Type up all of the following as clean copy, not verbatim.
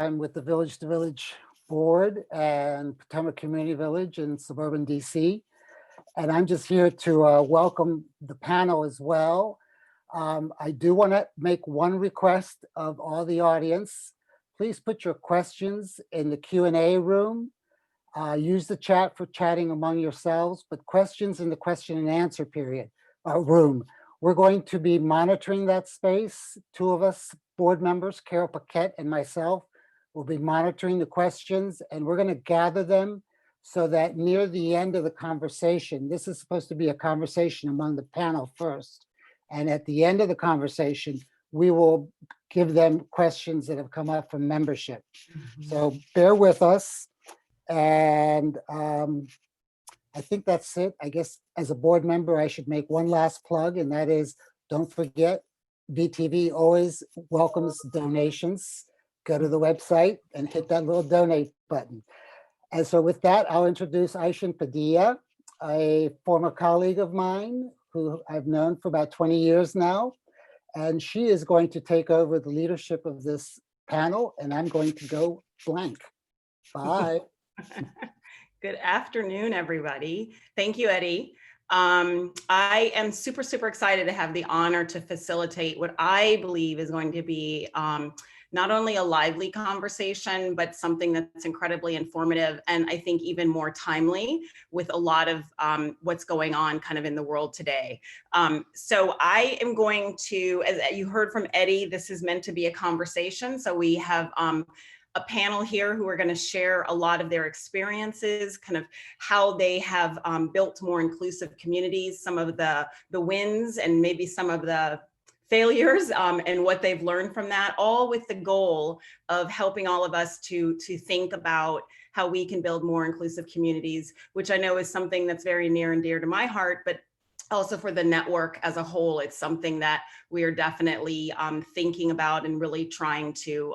I'm with the Village to Village Board and Potomac Community Village in suburban DC. And I'm just here to welcome the panel as well. I do want to make one request of all the audience. Please put your questions in the Q&A room. Use the chat for chatting among yourselves, but questions in the question and answer period room. We're going to be monitoring that space. Two of us board members, Carol Paquette and myself, will be monitoring the questions, and we're going to gather them so that near the end of the conversation, this is supposed to be a conversation among the panel first. And at the end of the conversation, we will give them questions that have come up from membership. So bear with us. And I think that's it. I guess as a board member, I should make one last plug, and that is, don't forget, VTV always welcomes donations. Go to the website and hit that little donate button. And so with that, I'll introduce Aishin Padilla, a former colleague of mine who I've known for about 20 years now. And she is going to take over the leadership of this panel, and I'm going to go blank. Bye. Good afternoon, everybody. Thank you, Eddie. I am super excited to have the honor to facilitate what I believe is going to be not only a lively conversation, but something that's incredibly informative and I think even more timely with a lot of what's going on kind of in the world today. So I am going to, as you heard from Eddie, this is meant to be a conversation. So we have a panel here who are going to share a lot of their experiences, kind of how they have built more inclusive communities, some of the wins and maybe some of the failures and what they've learned from that, all with the goal of helping all of us to think about how we can build more inclusive communities, which I know is something that's very near and dear to my heart, but also for the network as a whole. It's something that we are definitely thinking about and really trying to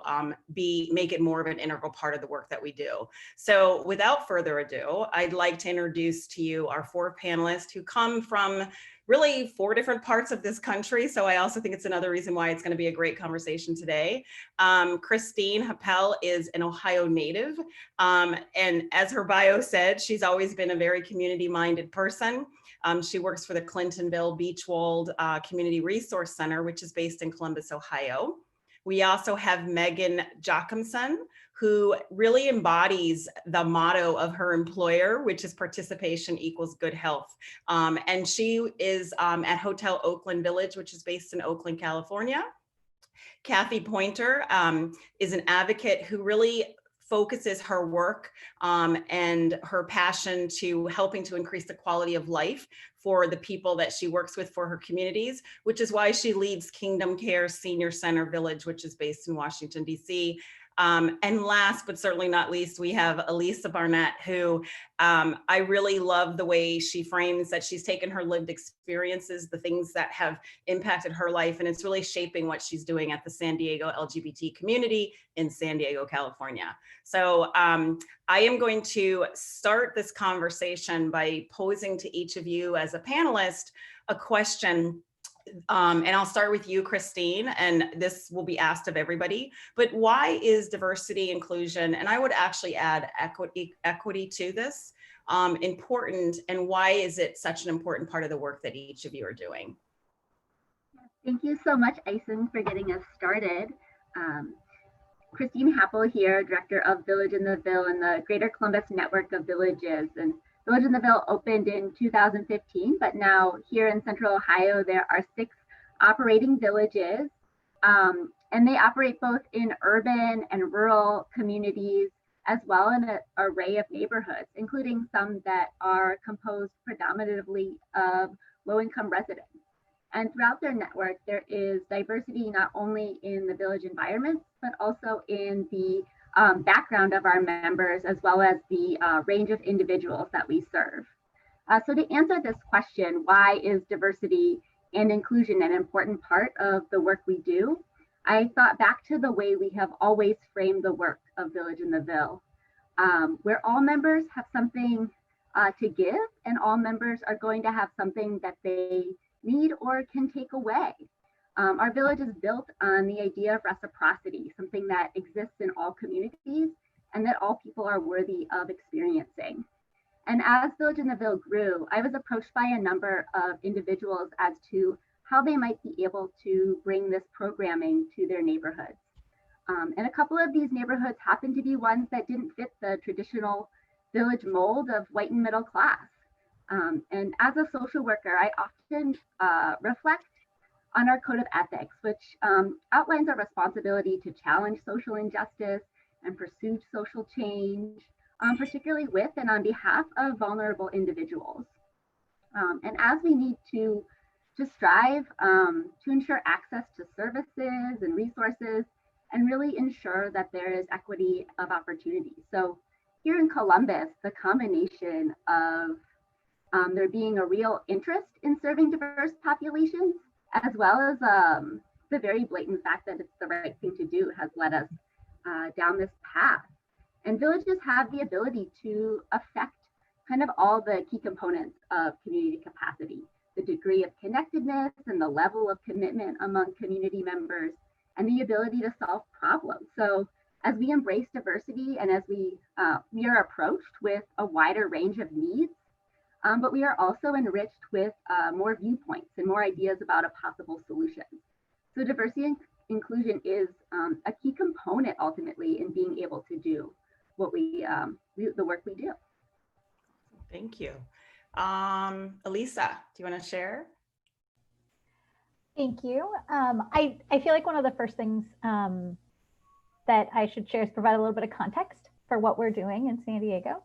make it more of an integral part of the work that we do. So without further ado, I'd like to introduce to you our four panelists who come from really 4 different parts of this country. So I also think it's another reason why it's going to be a great conversation today. Christine Happel is an Ohio native. And as her bio said, she's always been a very community-minded person. She works for the Clintonville Beachwold Community Resource Center, which is based in Columbus, Ohio. We also have Megan Jacomson, who really embodies the motto of her employer, which is participation equals good health. And she is at Hotel Oakland Village, which is based in Oakland, California. Kathy Pointer is an advocate who really focuses her work and her passion to helping to increase the quality of life for the people that she works with for her communities, which is why she leads Kingdom Care Senior Center Village, which is based in Washington, D.C. And last, but certainly not least, we have Elisa Barnett, who I really love the way she frames that she's taken her lived experiences, the things that have impacted her life, and it's really shaping what she's doing at the San Diego LGBT community in San Diego, California. So I am going to start this conversation by posing to each of you as a panelist a question. And I'll start with you, Christine, and this will be asked of everybody, but why is diversity, inclusion, and I would actually add equity to this, important, and why is it such an important part of the work that each of you are doing? Thank you so much, Aishin, for getting us started. Christine Happel here, Director of Village in the Ville and the Greater Columbus Network of Villages. And Village in the Ville opened in 2015, but now here in Central Ohio, there are 6 operating villages, and they operate both in urban and rural communities, as well in an array of neighborhoods, including some that are composed predominantly of low-income residents. And throughout their network, there is diversity not only in the village environments, but also in the background of our members, as well as the range of individuals that we serve. So to answer this question, why is diversity and inclusion an important part of the work we do? I thought back to the way we have always framed the work of Village in the Ville, where all members have something to give, and all members are going to have something that they need or can take away. Our village is built on the idea of reciprocity, something that exists in all communities and that all people are worthy of experiencing. And as Village in the Ville grew, I was approached by a number of individuals as to how they might be able to bring this programming to their neighborhoods. And a couple of these neighborhoods happened to be ones that didn't fit the traditional village mold of white and middle class. And as a social worker, I often reflect on our code of ethics, which outlines our responsibility to challenge social injustice and pursue social change, particularly with and on behalf of vulnerable individuals. And as we need to strive to ensure access to services and resources and really ensure that there is equity of opportunity. So here in Columbus, the combination of there being a real interest in serving diverse populations, as well as the very blatant fact that it's the right thing to do, has led us down this path. And villages have the ability to affect kind of all the key components of community capacity, the degree of connectedness and the level of commitment among community members, and the ability to solve problems. So as we embrace diversity and as we are approached with a wider range of needs, but we are also enriched with more viewpoints and more ideas about a possible solution. So diversity and inclusion is a key component ultimately in being able to do what the work we do. Thank you. Elisa, do you want to share? Thank you. I feel like one of the first things that I should share is provide a little bit of context for what we're doing in San Diego.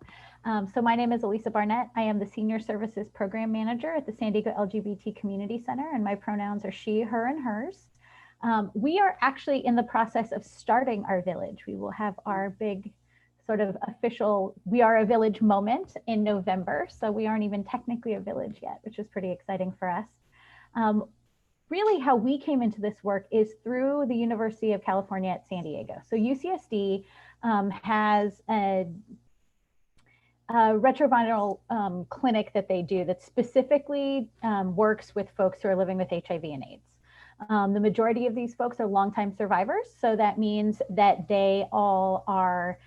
So my name is Elisa Barnett. I am the Senior Services Program Manager at the San Diego LGBT Community Center, and my pronouns are she, her, and hers. We are actually in the process of starting our village. We will have our big sort of official, we are a village moment in November. So we aren't even technically a village yet, which is pretty exciting for us. Really how we came into this work is through the University of California at San Diego. So UCSD has a retroviral clinic that they do that specifically works with folks who are living with HIV and AIDS. The majority of these folks are longtime survivors. So that means that they all are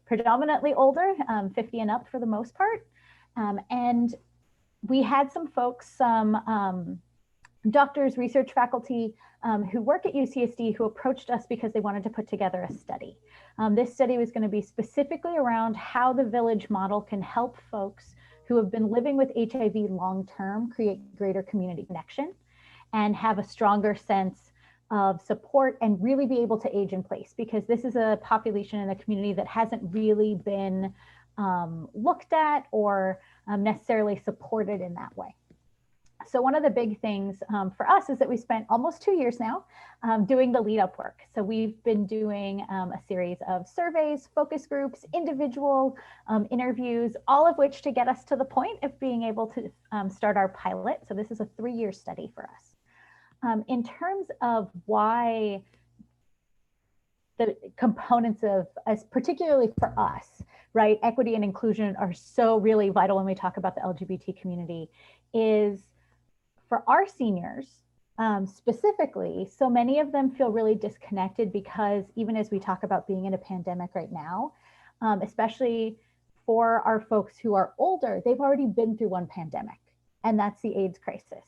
predominantly older, 50 and up for the most part. And we had some folks, some doctors, research faculty who work at UCSD who approached us because they wanted to put together a study. This study was going to be specifically around how the village model can help folks who have been living with HIV long-term create greater community connection and have a stronger sense of support and really be able to age in place, because this is a population in the community that hasn't really been looked at or necessarily supported in that way. So one of the big things for us is that we spent almost 2 years now doing the lead up work. So we've been doing a series of surveys, focus groups, individual interviews, all of which to get us to the point of being able to start our pilot. So this is a 3-year study for us. In terms of why the components of, as particularly for us, right, equity and inclusion are so really vital when we talk about the LGBT community, is for our seniors specifically, so many of them feel really disconnected because even as we talk about being in a pandemic right now, especially for our folks who are older, they've already been through one pandemic, and that's the AIDS crisis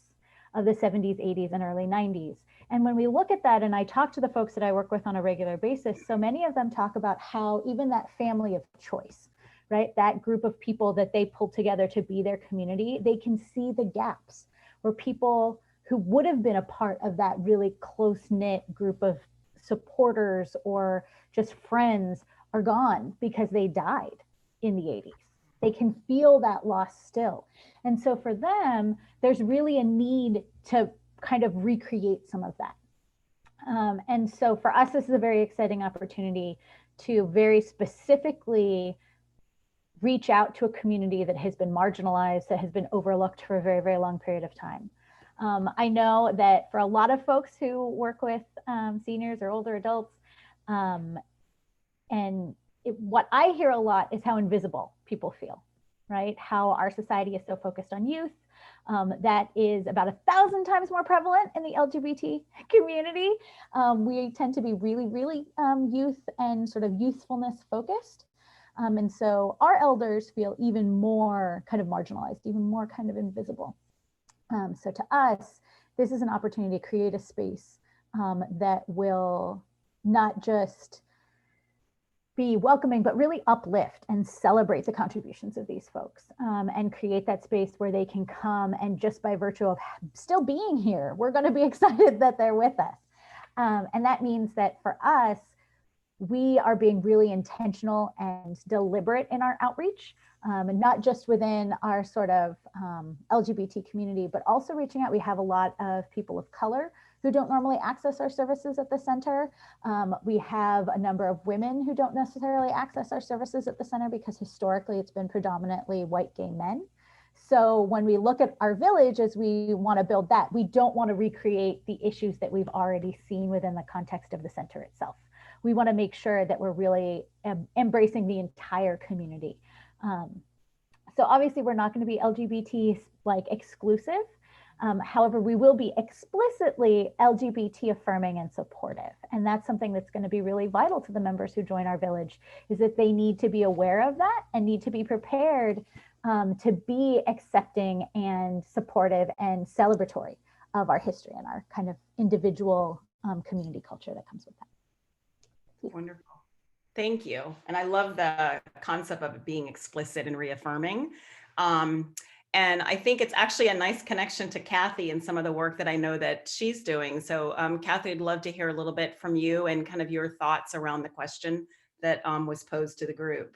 of the 70s, 80s, and early 90s. And when we look at that, and I talk to the folks that I work with on a regular basis, so many of them talk about how even that family of choice, right, that group of people that they pulled together to be their community, they can see the gaps where people who would have been a part of that really close-knit group of supporters or just friends are gone because they died in the 80s. They can feel that loss still. And so for them, there's really a need to kind of recreate some of that. And so for us, this is a very exciting opportunity to very specifically reach out to a community that has been marginalized, that has been overlooked for a very, very long period of time. I know that for a lot of folks who work with seniors or older adults, what I hear a lot is how invisible people feel right? How our society is so focused on youth. That is about 1,000 times more prevalent in the LGBT community. We tend to be really, really youth and sort of youthfulness focused. And so our elders feel even more kind of marginalized, even more kind of invisible. So to us, this is an opportunity to create a space that will not just be welcoming, but really uplift and celebrate the contributions of these folks and create that space where they can come and just by virtue of still being here, we're going to be excited that they're with us. And that means that for us, we are being really intentional and deliberate in our outreach, and not just within our sort of LGBT community, but also reaching out. We have a lot of people of color who don't normally access our services at the center. We have a number of women who don't necessarily access our services at the center because historically it's been predominantly white gay men. So when we look at our village as we want to build that, we don't want to recreate the issues that we've already seen within the context of the center itself. We want to make sure that we're really embracing the entire community. So obviously we're not going to be LGBT like exclusive. However, we will be explicitly LGBT affirming and supportive. And that's something that's going to be really vital to the members who join our village, is that they need to be aware of that and need to be prepared to be accepting and supportive and celebratory of our history and our kind of individual community culture that comes with that. Wonderful. Thank you. And I love the concept of it being explicit and reaffirming. And I think it's actually a nice connection to Kathy and some of the work that I know that she's doing. So Kathy, I'd love to hear a little bit from you and kind of your thoughts around the question that was posed to the group.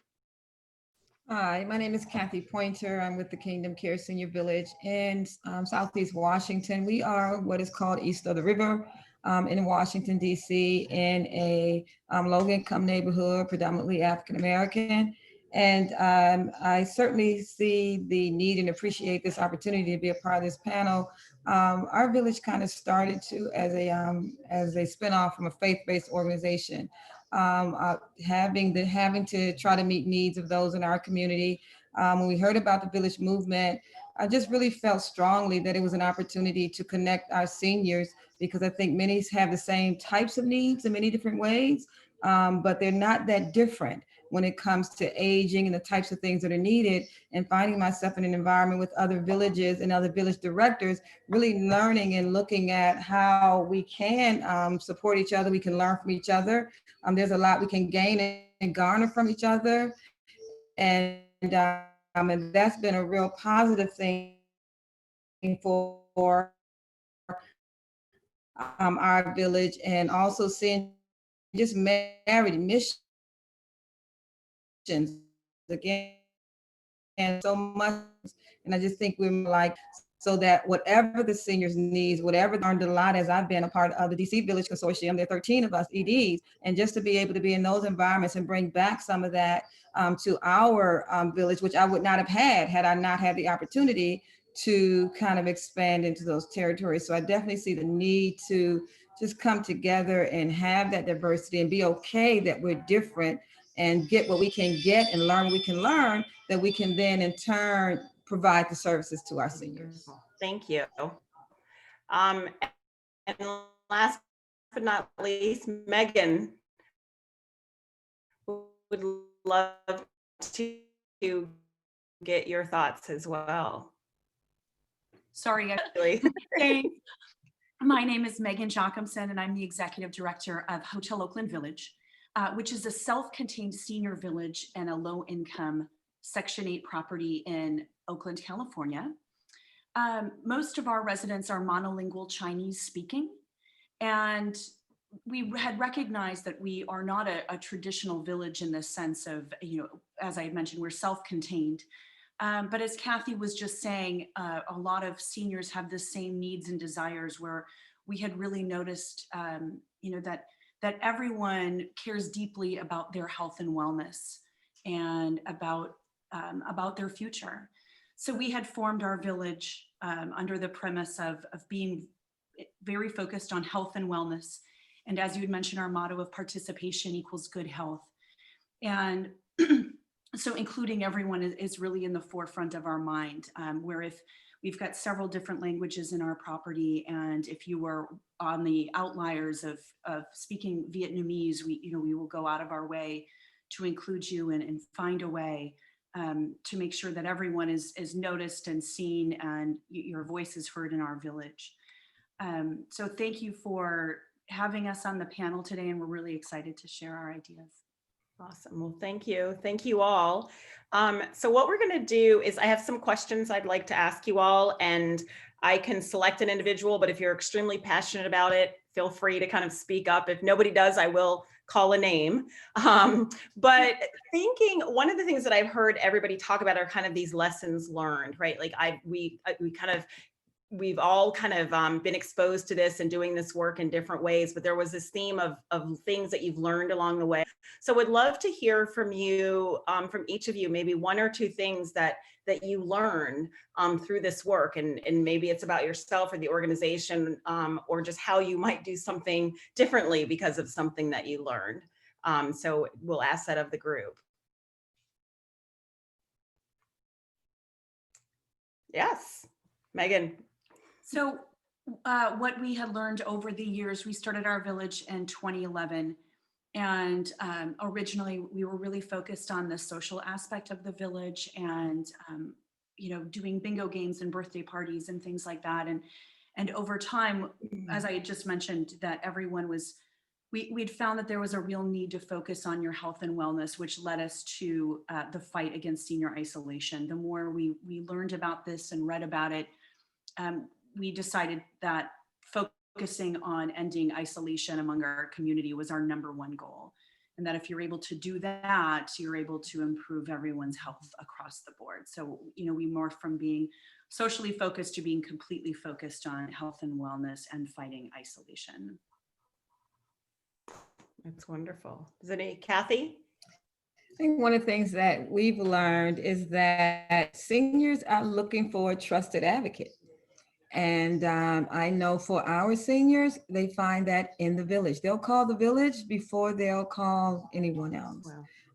Hi, my name is Kathy Pointer. I'm with the Kingdom Care Senior Village in Southeast Washington. We are what is called East of the River in Washington, D.C., in a low-income neighborhood, predominantly African-American. And I certainly see the need and appreciate this opportunity to be a part of this panel. Our village kind of started as a spinoff from a faith-based organization, having to try to meet needs of those in our community. When we heard about the village movement, I just really felt strongly that it was an opportunity to connect our seniors, because I think many have the same types of needs in many different ways, but they're not that different when it comes to aging and the types of things that are needed. And finding myself in an environment with other villages and other village directors, really learning and looking at how we can support each other, we can learn from each other. There's a lot we can gain and garner from each other. And that's been a real positive thing for our village, and also seeing just married missions again, and so much. And I just think we're like, so that whatever the seniors needs, whatever, learned a lot as I've been a part of the DC Village Consortium. There are 13 of us EDs, and just to be able to be in those environments and bring back some of that to our village, which I would not have had I not had the opportunity to kind of expand into those territories. So I definitely see the need to just come together and have that diversity and be okay that we're different, and get what we can get and learn what we can learn, that we can then in turn provide the services to our seniors. Thank you. And last but not least, Megan, would love to get your thoughts as well. Sorry, actually. Thanks. My name is Megan Jacobson, and I'm the Executive Director of Hotel Oakland Village, which is a self-contained senior village and a low-income Section 8 property in Oakland, California. Most of our residents are monolingual Chinese speaking, and we had recognized that we are not a traditional village in the sense of, as I had mentioned, we're self-contained. But as Kathy was just saying, a lot of seniors have the same needs and desires, where we had really noticed, that everyone cares deeply about their health and wellness and about their future. So we had formed our village under the premise of being very focused on health and wellness. And as you had mentioned, our motto of participation equals good health. And so including everyone is really in the forefront of our mind, where if we've got several different languages in our property, and if you were on the outliers of speaking Vietnamese, we will go out of our way to include you and find a way to make sure that everyone is noticed and seen, and your voice is heard in our village. So thank you for having us on the panel today, and we're really excited to share our ideas. Awesome. Well, thank you. Thank you all. So what we're going to do is I have some questions I'd like to ask you all, and I can select an individual, but if you're extremely passionate about it, feel free to kind of speak up. If nobody does, I will call a name. But thinking, one of the things that I've heard everybody talk about are kind of these lessons learned, right? Like we've all kind of been exposed to this and doing this work in different ways, but there was this theme of things that you've learned along the way. So would love to hear from you, from each of you, maybe one or two things that you learned through this work, and maybe it's about yourself or the organization, or just how you might do something differently because of something that you learned. So we'll ask that of the group. Yes, Megan. So what we had learned over the years, we started our village in 2011. And originally we were really focused on the social aspect of the village, and doing bingo games and birthday parties and things like that. And over time, as I had just mentioned, that everyone was, we'd found that there was a real need to focus on your health and wellness, which led us to the fight against senior isolation. The more we learned about this and read about it, we decided that focusing on ending isolation among our community was our #1 goal. And that if you're able to do that, you're able to improve everyone's health across the board. So, we morphed from being socially focused to being completely focused on health and wellness and fighting isolation. That's wonderful. Is it Kathy? I think one of the things that we've learned is that seniors are looking for a trusted advocate. And I know for our seniors, they find that in the village. They'll call the village before they'll call anyone else.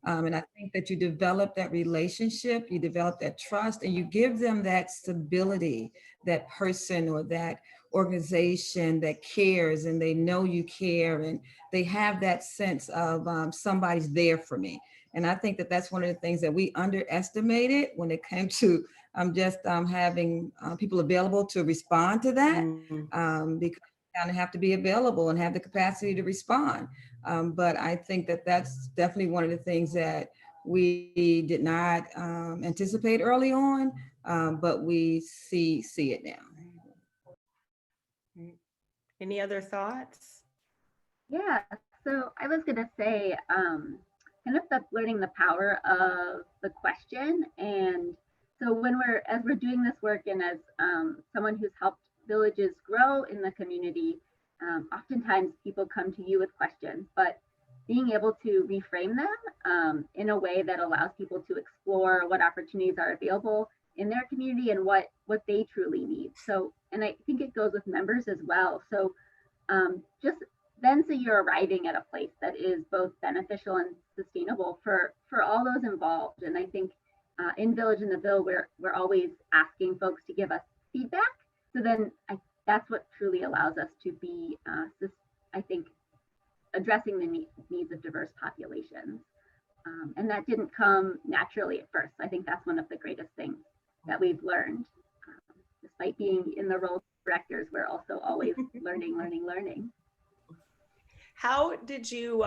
Wow. And I think that you develop that relationship, you develop that trust, and you give them that stability, that person or that organization that cares, and they know you care, and they have that sense of somebody's there for me. And I think that that's one of the things that we underestimated when it came to just having people available to respond to that, because you kind of have to be available and have the capacity to respond. But I think that that's definitely one of the things that we did not anticipate early on, but we see it now. Any other thoughts? Yeah, so I was going to say, kind of learning the power of the question. And so as we're doing this work, and as someone who's helped villages grow in the community, oftentimes people come to you with questions, but being able to reframe them in a way that allows people to explore what opportunities are available in their community and what they truly need. So, and I think it goes with members as well. So just then, so you're arriving at a place that is both beneficial and sustainable for all those involved. And I think in Village in the Ville, we're always asking folks to give us feedback. So then that's what truly allows us to be, I think, addressing the needs of diverse populations. And that didn't come naturally at first. I think that's one of the greatest things that we've learned. Despite being in the role of directors, we're also always learning. How did you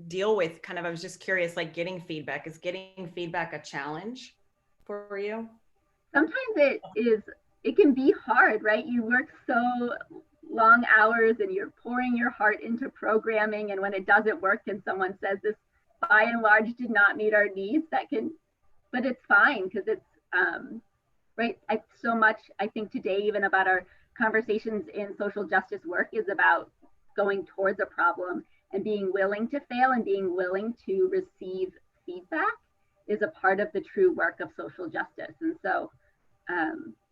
deal with I was just curious, like getting feedback? Is getting feedback a challenge for you? Sometimes it can be hard, right? You work so long hours and you're pouring your heart into programming, and when it doesn't work and someone says this by and large did not meet our needs, but it's fine, because it's right. So much I think today, even about our conversations in social justice work, is about going towards a problem and being willing to fail and being willing to receive feedback is a part of the true work of social justice. And so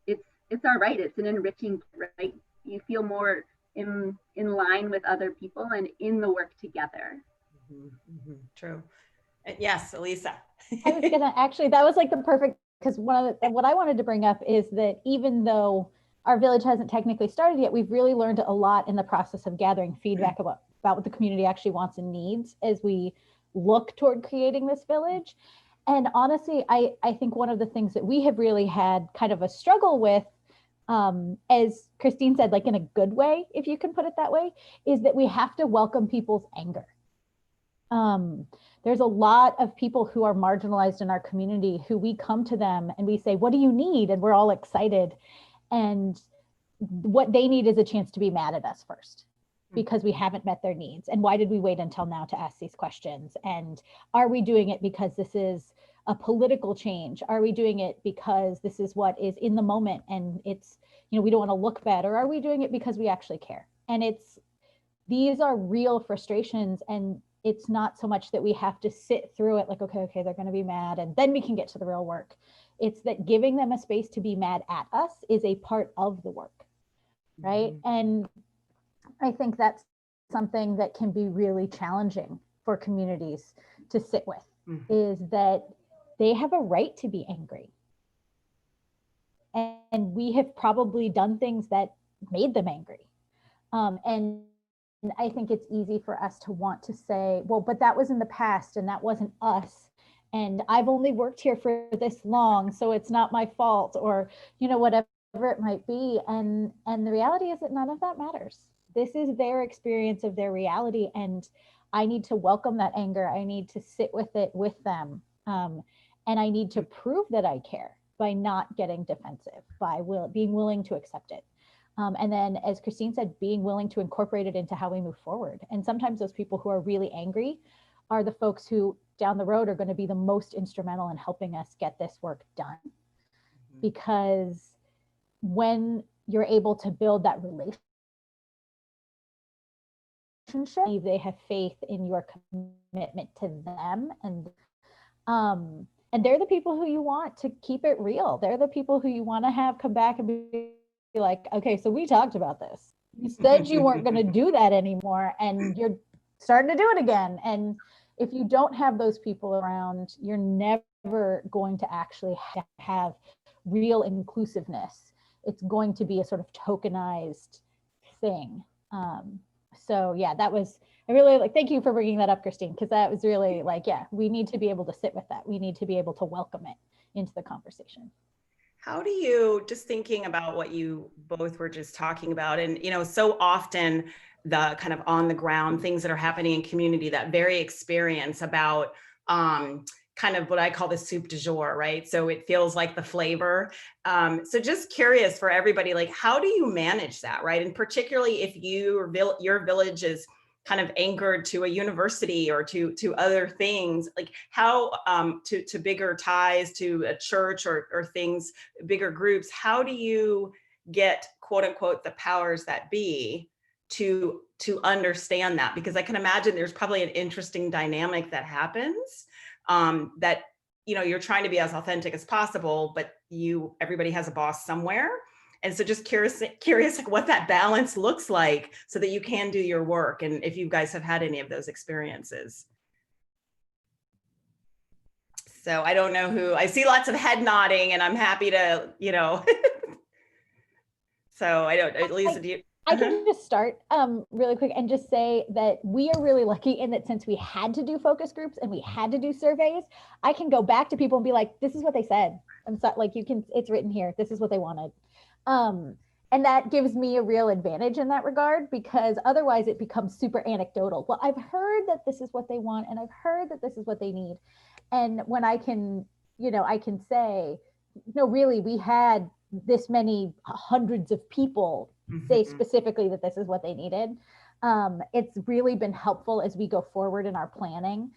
it's all right. It's an enriching, right? You feel more in line with other people and in the work together. True. Yes, Elisa. I was gonna actually, that was like the perfect, because what I wanted to bring up is that even though our village hasn't technically started yet, we've really learned a lot in the process of gathering feedback about what the community actually wants and needs as we look toward creating this village. And honestly, I think one of the things that we have really had kind of a struggle with, as Christine said, like in a good way, if you can put it that way, is that we have to welcome people's anger. There's a lot of people who are marginalized in our community who we come to them and we say, what do you need? And we're all excited. And what they need is a chance to be mad at us first because we haven't met their needs. And why did we wait until now to ask these questions? And are we doing it because this is a political change? Are we doing it because this is what is in the moment and it's, you know, we don't want to look bad? Or are we doing it because we actually care? And these are real frustrations, and it's not so much that we have to sit through it like, okay, they're going to be mad and then we can get to the real work. It's that giving them a space to be mad at us is a part of the work, right? Mm-hmm. And I think that's something that can be really challenging for communities to sit with, is that they have a right to be angry. And we have probably done things that made them angry. And I think it's easy for us to want to say, well, but that was in the past and that wasn't us. And I've only worked here for this long, so it's not my fault, or, you know, whatever it might be. And the reality is that none of that matters. This is their experience of their reality. And I need to welcome that anger. I need to sit with it with them. And I need to prove that I care by not getting defensive, by being willing to accept it. And then, as Christine said, being willing to incorporate it into how we move forward. And sometimes those people who are really angry are the folks who down the road are going to be the most instrumental in helping us get this work done. Because when you're able to build that relationship, they have faith in your commitment to them. And they're the people who you want to keep it real. They're the people who you want to have come back and be like, okay, so we talked about this. You said you weren't going to do that anymore, and you're starting to do it again. And if you don't have those people around, you're never going to actually have real inclusiveness. It's going to be a sort of tokenized thing. So yeah, I really like, thank you for bringing that up, Christine, because that was really like, yeah, we need to be able to sit with that. We need to be able to welcome it into the conversation. How do you, just thinking about what you both were just talking about, and, you know, so often the kind of on the ground things that are happening in community, that very experience about kind of what I call the soup du jour, right? So it feels like the flavor. So just curious for everybody, like, how do you manage that, right? And particularly if your village is kind of anchored to a university or to other things, like how to bigger ties to a church or things, bigger groups, how do you get, quote unquote, the powers that be to understand that? Because I can imagine there's probably an interesting dynamic that happens, that, you know, you're trying to be as authentic as possible, but everybody has a boss somewhere. And so just curious like what that balance looks like so that you can do your work, and if you guys have had any of those experiences. So I don't know who, I see lots of head nodding and I'm happy to, you know. So I don't, Lisa, do you? I can just start really quick and just say that we are really lucky in that since we had to do focus groups and we had to do surveys, I can go back to people and be like, this is what they said. I'm sorry, like it's written here. This is what they wanted. And that gives me a real advantage in that regard, because otherwise it becomes super anecdotal. Well, I've heard that this is what they want, and I've heard that this is what they need. And when I can, you know, I can say, no, really, we had this many hundreds of people say specifically that this is what they needed. It's really been helpful as we go forward in our planning.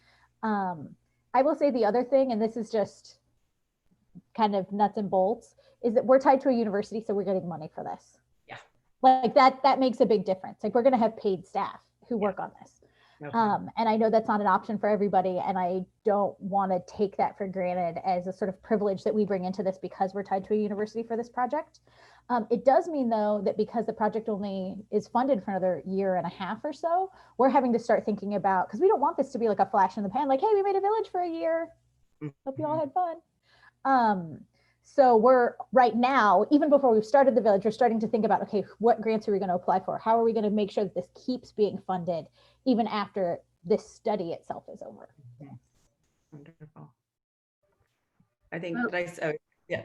I will say the other thing, and this is just kind of nuts and bolts, is that we're tied to a university, so we're getting money for this. Yeah. Like that makes a big difference. Like we're going to have paid staff who work on this. Okay. And I know that's not an option for everybody. And I don't want to take that for granted as a sort of privilege that we bring into this because we're tied to a university for this project. It does mean, though, that because the project only is funded for another year and a half or so, we're having to start thinking about, because we don't want this to be like a flash in the pan, like, hey, we made a village for a year. Hope you all had fun. So we're right now, even before we've started the village, we're starting to think about, okay, what grants are we going to apply for? How are we going to make sure that this keeps being funded even after this study itself is over? Wonderful. I think, yeah.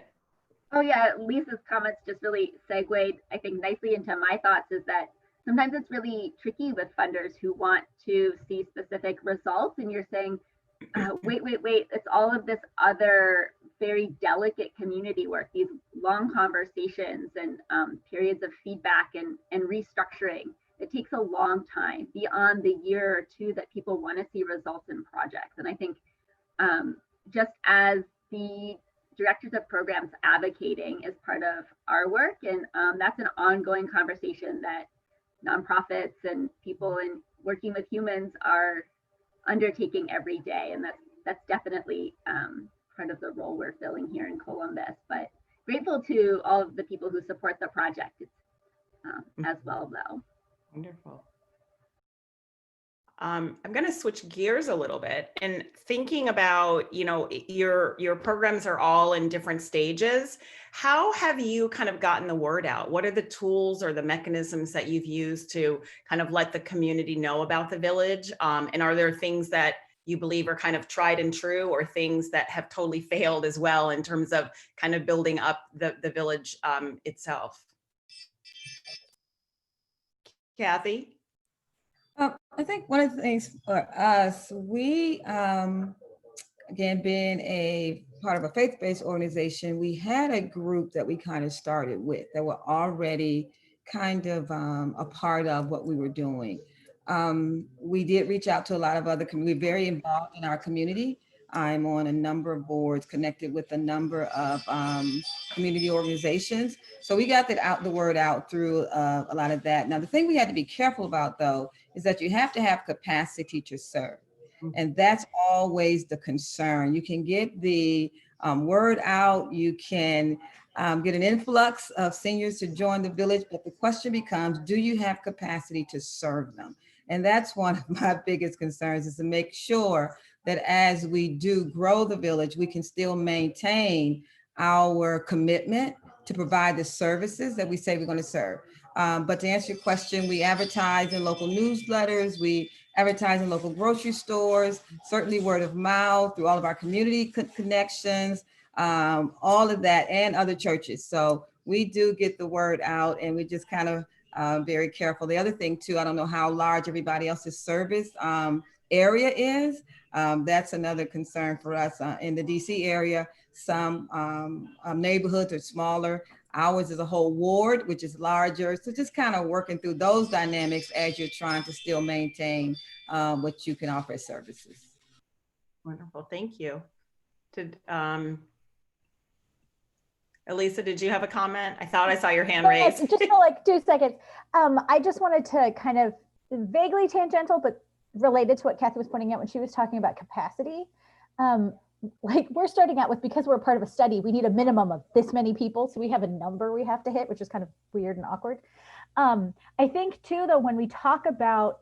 Oh yeah, Lisa's comments just really segued, I think, nicely into my thoughts, is that sometimes it's really tricky with funders who want to see specific results, and you're saying, wait, it's all of this other very delicate community work, these long conversations and periods of feedback and restructuring. It takes a long time, beyond the year or two that people want to see results in projects. And I think just as the directors of programs advocating is part of our work, and that's an ongoing conversation that nonprofits and people in working with humans are undertaking every day, and that's definitely part of the role we're filling here in Columbus. But grateful to all of the people who support the project as well, though. Wonderful. I'm going to switch gears a little bit and thinking about, your programs are all in different stages. How have you kind of gotten the word out? What are the tools or the mechanisms that you've used to kind of let the community know about the village? And are there things that you believe are kind of tried and true, or things that have totally failed as well in terms of kind of building up the village itself? Kathy? I think one of the things for us, we, again, being a part of a faith-based organization, we had a group that we kind of started with that were already kind of a part of what we were doing. We did reach out to a lot of other communities. We're very involved in our community. I'm on a number of boards, connected with a number of community organizations. So we got the word out through a lot of that. Now, the thing we had to be careful about, though, is that you have to have capacity to serve. And that's always the concern. You can get the word out, you can get an influx of seniors to join the village, but the question becomes, do you have capacity to serve them? And that's one of my biggest concerns, is to make sure that as we do grow the village, we can still maintain our commitment to provide the services that we say we're going to serve. But to answer your question, we advertise in local newsletters, we advertise in local grocery stores, certainly word of mouth through all of our community connections, all of that, and other churches. So we do get the word out, and we just kind of very careful. The other thing too, I don't know how large everybody else's service area is. That's another concern for us in the DC area. Some neighborhoods are smaller. Ours is a whole ward, which is larger. So just kind of working through those dynamics as you're trying to still maintain what you can offer as services. Wonderful, thank you. Elisa, did you have a comment? I thought I saw your hand raised. Just for like 2 seconds. I just wanted to kind of vaguely tangential, but related to what Kathy was pointing out when she was talking about capacity. Like we're starting out with, because we're a part of a study, we need a minimum of this many people. So we have a number we have to hit, which is kind of weird and awkward. I think too, though, when we talk about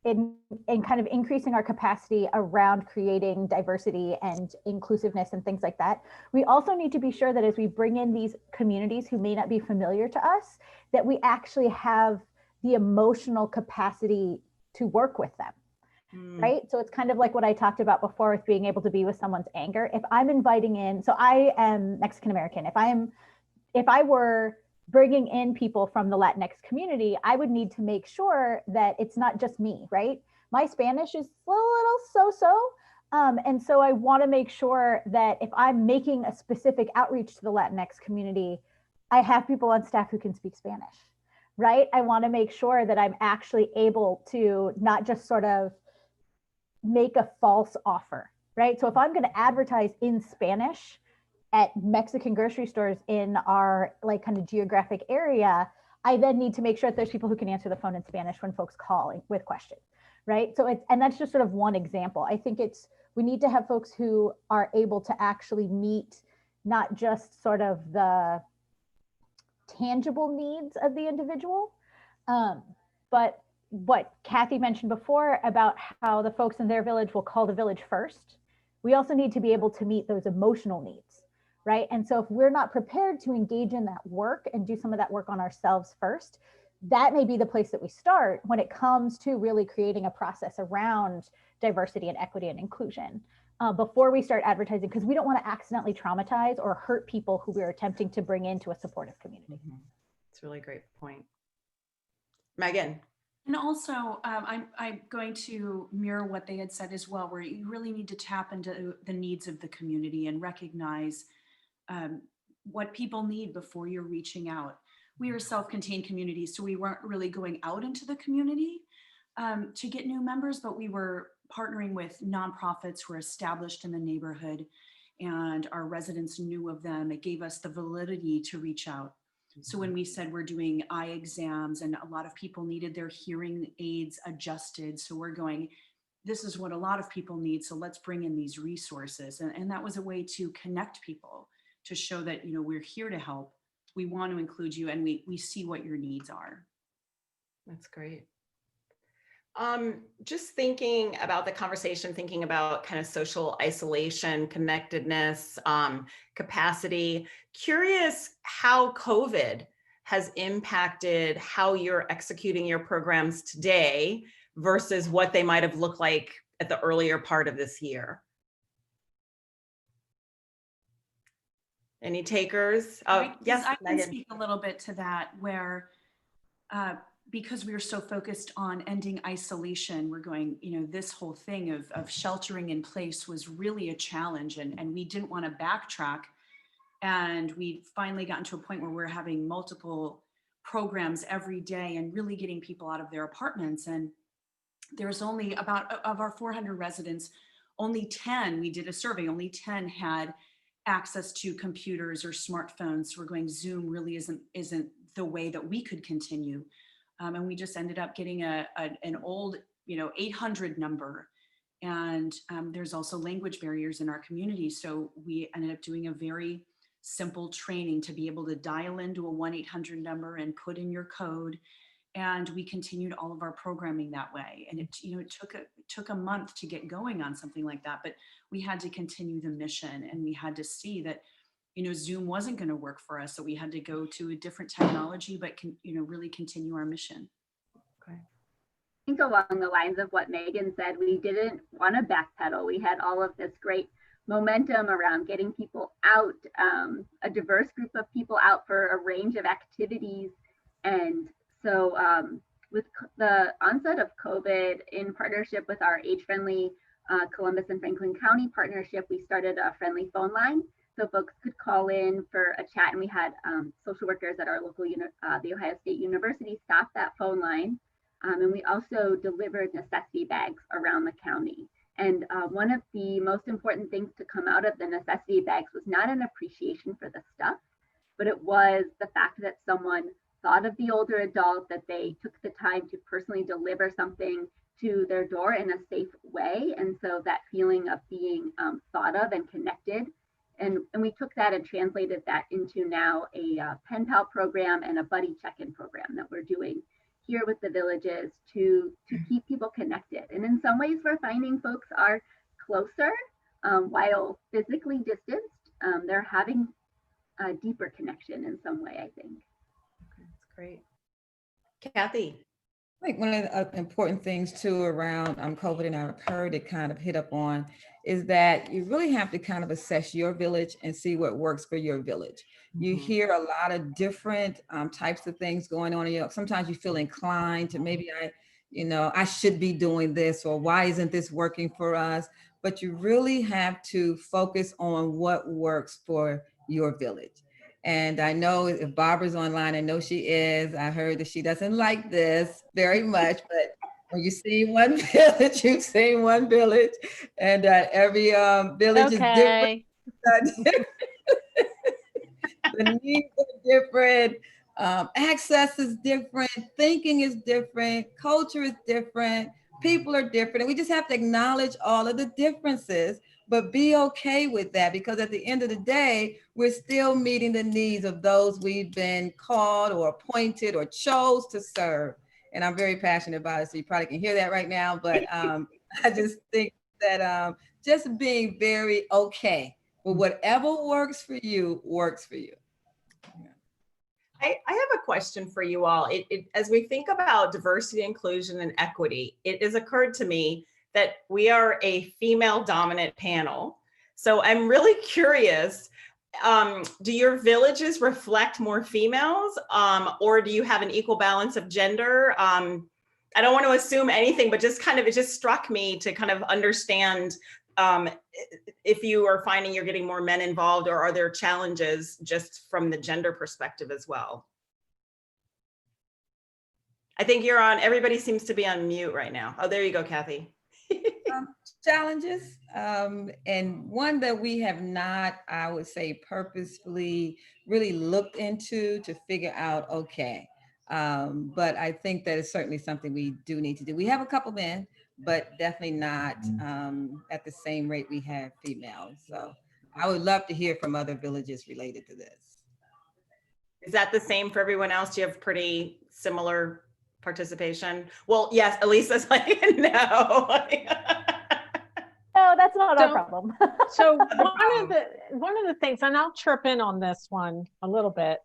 in kind of increasing our capacity around creating diversity and inclusiveness and things like that, we also need to be sure that as we bring in these communities who may not be familiar to us, that we actually have the emotional capacity to work with them. Right? So it's kind of like what I talked about before with being able to be with someone's anger. If I'm inviting in, so I am Mexican American. If I were bringing in people from the Latinx community, I would need to make sure that it's not just me, right? My Spanish is a little so-so. And so I want to make sure that if I'm making a specific outreach to the Latinx community, I have people on staff who can speak Spanish, right? I want to make sure that I'm actually able to not just sort of make a false offer, right? So if I'm going to advertise in Spanish at Mexican grocery stores in our like kind of geographic area, I then need to make sure that there's people who can answer the phone in Spanish when folks call with questions, right? So it's, and that's just sort of one example. I think we need to have folks who are able to actually meet not just sort of the tangible needs of the individual, but what Kathy mentioned before about how the folks in their village will call the village first. We also need to be able to meet those emotional needs, right? And so if we're not prepared to engage in that work and do some of that work on ourselves first, that may be the place that we start when it comes to really creating a process around diversity and equity and inclusion before we start advertising, because we don't want to accidentally traumatize or hurt people who we're attempting to bring into a supportive community. It's a really great point. Megan. And also, I'm going to mirror what they had said as well, where you really need to tap into the needs of the community and recognize what people need before you're reaching out. We are a self-contained community, so we weren't really going out into the community to get new members, but we were partnering with nonprofits who are established in the neighborhood, and our residents knew of them. It gave us the validity to reach out. So when we said we're doing eye exams and a lot of people needed their hearing aids adjusted, so we're going, this is what a lot of people need, so let's bring in these resources. And that was a way to connect people, to show that, you know, we're here to help. We want to include you, and we see what your needs are. That's great. Just thinking about the conversation, thinking about kind of social isolation, connectedness, capacity, curious how COVID has impacted how you're executing your programs today versus what they might have looked like at the earlier part of this year. Any takers? Yes, I can Megan. speak a little bit to that, where because we were so focused on ending isolation, we're going, you know, this whole thing of sheltering in place was really a challenge, and we didn't want to backtrack. And we finally gotten to a point where we're having multiple programs every day and really getting people out of their apartments. And there's only about, of our 400 residents, only 10, we did a survey, only 10 had access to computers or smartphones. So we're going, Zoom really isn't the way that we could continue. And we just ended up getting an old, 800 number. And there's also language barriers in our community. So we ended up doing a very simple training to be able to dial into a 1-800 number and put in your code. And we continued all of our programming that way. And it took a month to get going on something like that, but we had to continue the mission, and we had to see that, Zoom wasn't going to work for us. So we had to go to a different technology, but really continue our mission. Okay. I think along the lines of what Megan said, we didn't want to backpedal. We had all of this great momentum around getting people out, a diverse group of people out for a range of activities. And so with the onset of COVID, in partnership with our age-friendly Columbus and Franklin County partnership, we started a friendly phone line so folks could call in for a chat. And we had social workers at our local, the Ohio State University, staff that phone line. And we also delivered necessity bags around the county. And one of the most important things to come out of the necessity bags was not an appreciation for the stuff, but it was the fact that someone thought of the older adult, that they took the time to personally deliver something to their door in a safe way. And so that feeling of being thought of and connected. And we took that and translated that into now a pen pal program and a buddy check-in program that we're doing here with the villages to keep people connected. And in some ways, we're finding folks are closer while physically distanced. They're having a deeper connection in some way, I think. Okay, that's great. Kathy. I think one of the important things too around COVID, and I've heard it kind of hit up on, is that you really have to kind of assess your village and see what works for your village. You hear a lot of different types of things going on. Sometimes you feel inclined to maybe I should be doing this, or why isn't this working for us? But you really have to focus on what works for your village. And I know if Barbara's online, I know she is. I heard that she doesn't like this very much, but when you see one village, you've seen one village, and every village is different. The needs are different, access is different, thinking is different, culture is different, People are different, and we just have to acknowledge all of the differences, but be okay with that, because at the end of the day, we're still meeting the needs of those we've been called or appointed or chose to serve. And I'm very passionate about it, so you probably can hear that right now, but I just think that just being very okay with whatever works for you, works for you. I have a question for you all. As we think about diversity, inclusion, and equity, it has occurred to me that we are a female dominant panel. So I'm really curious, do your villages reflect more females, or do you have an equal balance of gender? I don't want to assume anything, but just kind of, it just struck me to kind of understand if you are finding you're getting more men involved, or are there challenges just from the gender perspective as well? I think you're on, everybody seems to be on mute right now. Oh, there you go, Kathy. Challenges, and one that we have not, I would say, purposefully really looked into to figure out, okay. But I think that is certainly something we do need to do. We have a couple men, but definitely not at the same rate we have females. So I would love to hear from other villages related to this. Is that the same for everyone else? Do you have pretty similar participation? Well, yes, Elisa's like, no. No, that's not our problem. So one of the things, and I'll chirp in on this one a little bit.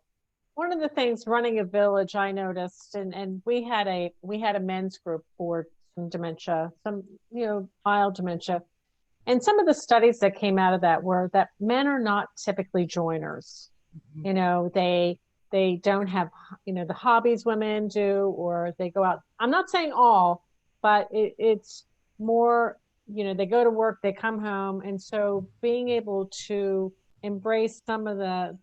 One of the things running a village I noticed, and we had a men's group for some dementia, some mild dementia, and some of the studies that came out of that were that men are not typically joiners. They don't have the hobbies women do, or they go out. I'm not saying all, but it's more. They go to work, they come home. And so being able to embrace some of the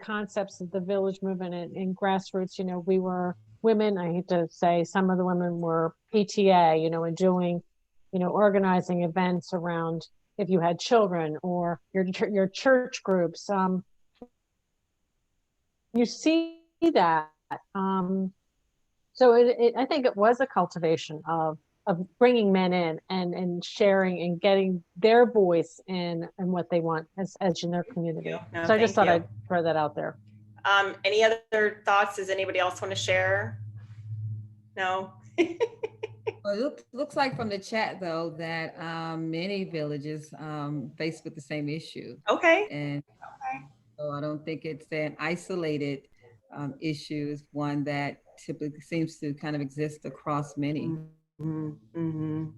concepts of the village movement and grassroots, we were women, I hate to say, some of the women were PTA, and doing, organizing events around if you had children or your church groups. You see that. So I think it was a cultivation of bringing men in and sharing and getting their voice in and what they want as in their community. No, so I just thought I'd throw that out there. Any other thoughts? Does anybody else want to share? No? Well, it looks like from the chat, though, that many villages face with the same issue. Okay. And so I don't think it's an isolated issue. It's one that typically seems to kind of exist across many. Mm-hmm.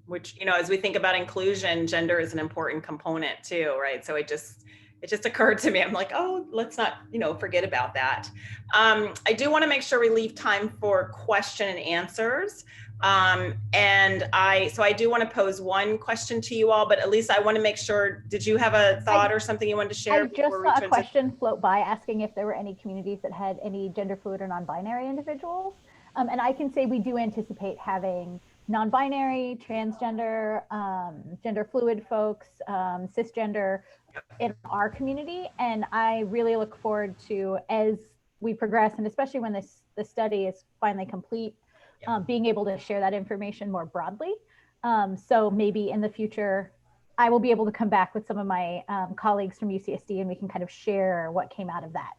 Which, as we think about inclusion, gender is an important component too, right? So it just occurred to me. I'm like, oh, let's not, forget about that. I do want to make sure we leave time for question and answers. And I do want to pose one question to you all, but Elisa, I want to make sure, did you have a thought or something you wanted to share? I just saw a question float by asking if there were any communities that had any gender fluid or non-binary individuals. And I can say we do anticipate having non-binary, transgender, gender fluid folks, cisgender in our community. And I really look forward to, as we progress, and especially when the study is finally complete, being able to share that information more broadly. So maybe in the future, I will be able to come back with some of my colleagues from UCSD, and we can kind of share what came out of that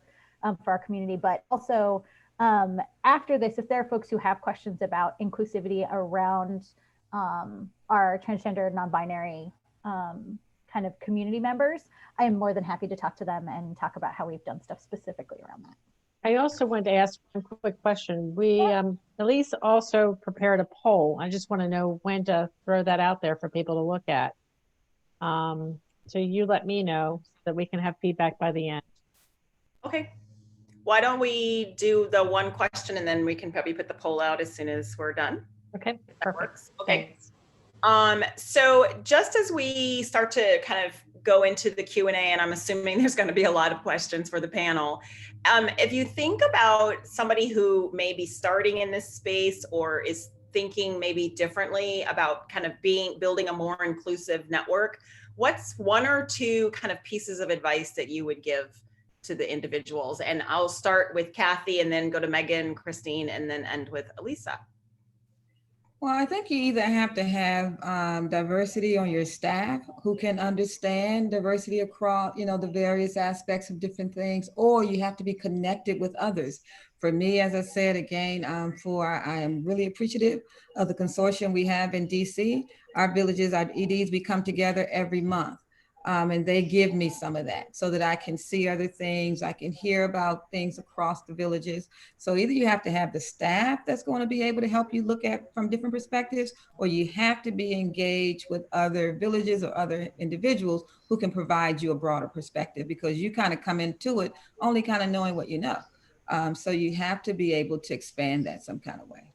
for our community. But also, after this, if there are folks who have questions about inclusivity around our transgender, non-binary kind of community members, I am more than happy to talk to them and talk about how we've done stuff specifically around that. I also wanted to ask one quick question. Elise also prepared a poll. I just want to know when to throw that out there for people to look at. So you let me know so that we can have feedback by the end. Okay. Why don't we do the one question and then we can probably put the poll out as soon as we're done. Okay, that works. Okay. So just as we start to kind of go into the Q&A, and I'm assuming there's going to be a lot of questions for the panel, if you think about somebody who may be starting in this space or is thinking maybe differently about kind of building a more inclusive network, what's one or two kind of pieces of advice that you would give to the individuals? And I'll start with Kathy and then go to Megan, Christine, and then end with Elisa. Well, I think you either have to have diversity on your staff who can understand diversity across, the various aspects of different things, or you have to be connected with others. For me, as I said again, I am really appreciative of the consortium we have in DC. Our villages, our EDs, we come together every month. And they give me some of that so that I can see other things. I can hear about things across the villages. So either you have to have the staff that's going to be able to help you look at from different perspectives, or you have to be engaged with other villages or other individuals who can provide you a broader perspective, because you kind of come into it only kind of knowing what you know. So you have to be able to expand that some kind of way.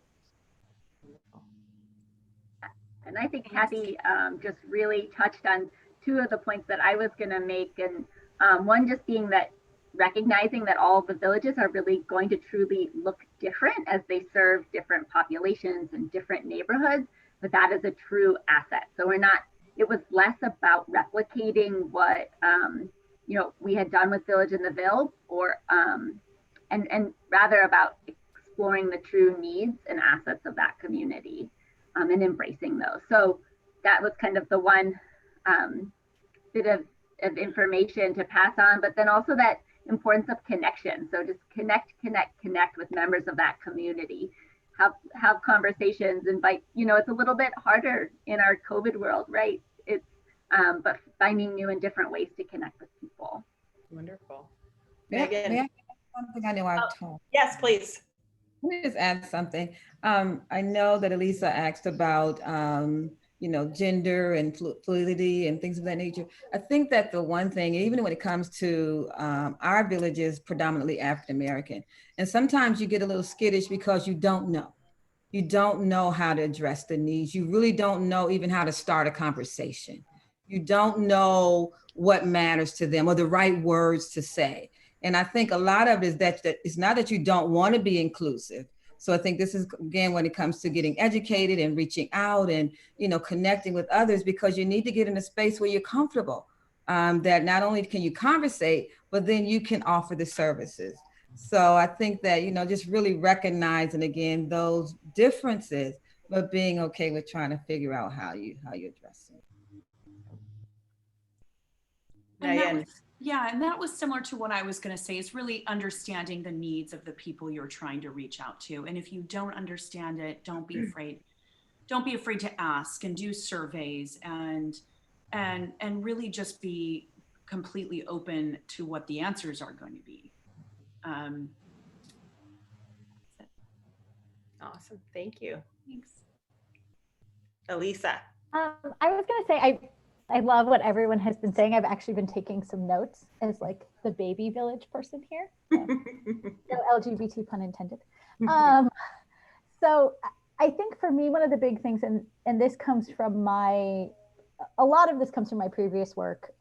And I think Kathy just really touched on two of the points that I was going to make. And one just being that recognizing that all the villages are really going to truly look different as they serve different populations and different neighborhoods, but that is a true asset. So it was less about replicating what, we had done with Village in the Ville, and rather about exploring the true needs and assets of that community and embracing those. So that was kind of the one bit of information to pass on, but then also that importance of connection. So just connect with members of that community, have conversations, invite, it's a little bit harder in our COVID world, right? It's, but finding new and different ways to connect with people. Wonderful. May Megan. I add something? I know I've talked. Yes, please. Let me just add something. I know that Elisa asked about, gender and fluidity and things of that nature. I think that the one thing, even when it comes to our village, is predominantly African-American. And sometimes you get a little skittish because you don't know. You don't know how to address the needs. You really don't know even how to start a conversation. You don't know what matters to them or the right words to say. And I think a lot of it is that it's not that you don't want to be inclusive. So I think this is, again, when it comes to getting educated and reaching out and, connecting with others, because you need to get in a space where you're comfortable, that not only can you conversate, but then you can offer the services. So I think that, just really recognizing, again, those differences, but being okay with trying to figure out how you address it. And that was similar to what I was going to say, is really understanding the needs of the people you're trying to reach out to. And if you don't understand it, don't be afraid. Don't be afraid to ask and do surveys and really just be completely open to what the answers are going to be. Awesome. Thank you. Thanks. Elisa. I was going to say, I love what everyone has been saying. I've actually been taking some notes as like the baby village person here. So, no LGBT pun intended. So I think for me, one of the big things, and this comes from a lot of this comes from my previous work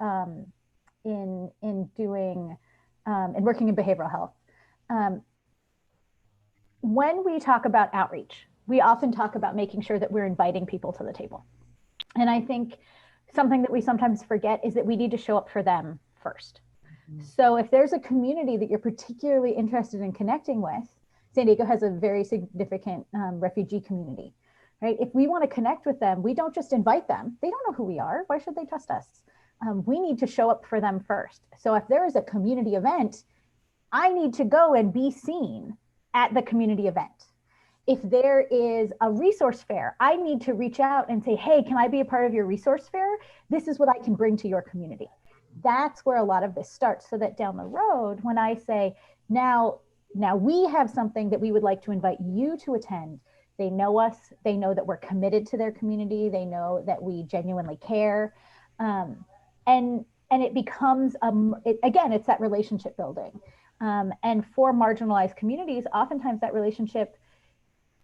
in doing and working in behavioral health. When we talk about outreach, we often talk about making sure that we're inviting people to the table. And I think something that we sometimes forget is that we need to show up for them first. So if there's a community that you're particularly interested in connecting with, San Diego has a very significant refugee community, right? If we want to connect with them, we don't just invite them. They don't know who we are. Why should they trust us? We need to show up for them first. So if there is a community event, I need to go and be seen at the community event. If there is a resource fair, I need to reach out and say, hey, can I be a part of your resource fair? This is what I can bring to your community. That's where a lot of this starts, so that down the road, when I say, now we have something that we would like to invite you to attend, they know us, they know that we're committed to their community, they know that we genuinely care. And it becomes, again, it's that relationship building. And for marginalized communities, oftentimes that relationship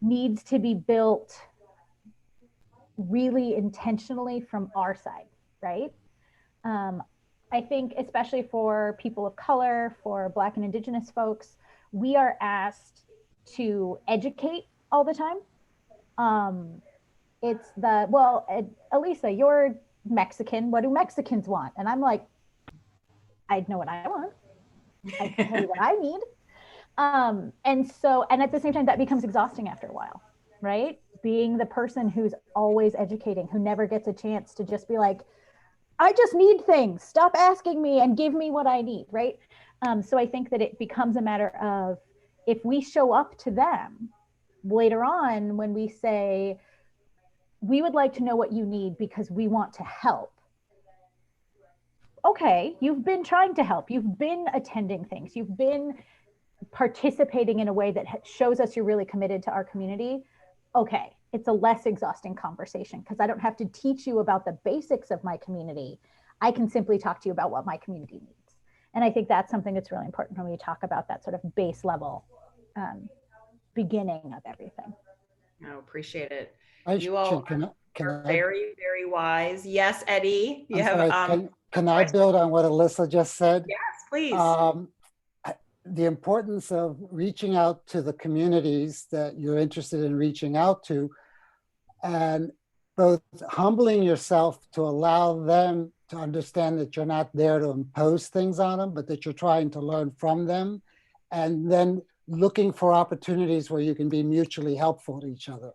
needs to be built really intentionally from our side, right? I think especially for people of color, for Black and Indigenous folks, we are asked to educate all the time. It's Elisa, you're Mexican. What do Mexicans want? And I'm like, I know what I want. I can tell you what I need. And at the same time, that becomes exhausting after a while, right? being the person who's always educating, who never gets a chance to just be like, I just need things, stop asking me and give me what I need, right? So I think that it becomes a matter of, if we show up to them later on when we say, we would like to know what you need because we want to help. Okay, you've been trying to help. You've been attending things. You've been participating in a way that shows us you're really committed to our community. Okay, it's a less exhausting conversation because I don't have to teach you about the basics of my community. I can simply talk to you about what my community needs. And I think that's something that's really important when we talk about that sort of base level beginning of everything. I appreciate it. I You all can are I, very, very wise. Yes, Eddie, you I'm have, sorry, can I build on what Alyssa just said? yes, please. The importance of reaching out to the communities that you're interested in reaching out to, and both humbling yourself to allow them to understand that you're not there to impose things on them, but that you're trying to learn from them, and then looking for opportunities where you can be mutually helpful to each other.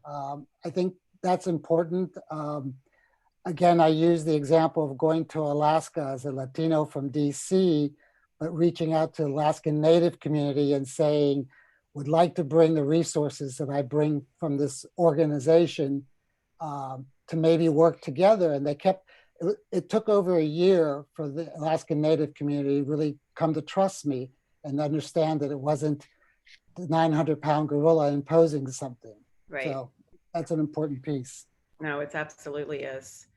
I think that's important. Again, I use the example of going to Alaska as a Latino from DC, but reaching out to the Alaskan Native community and saying, would like to bring the resources that I bring from this organization to maybe work together. And they kept, it took over a year for the Alaskan Native community to really come to trust me and understand that it wasn't the 900-pound gorilla imposing something. Right. So that's an important piece. No, it absolutely is.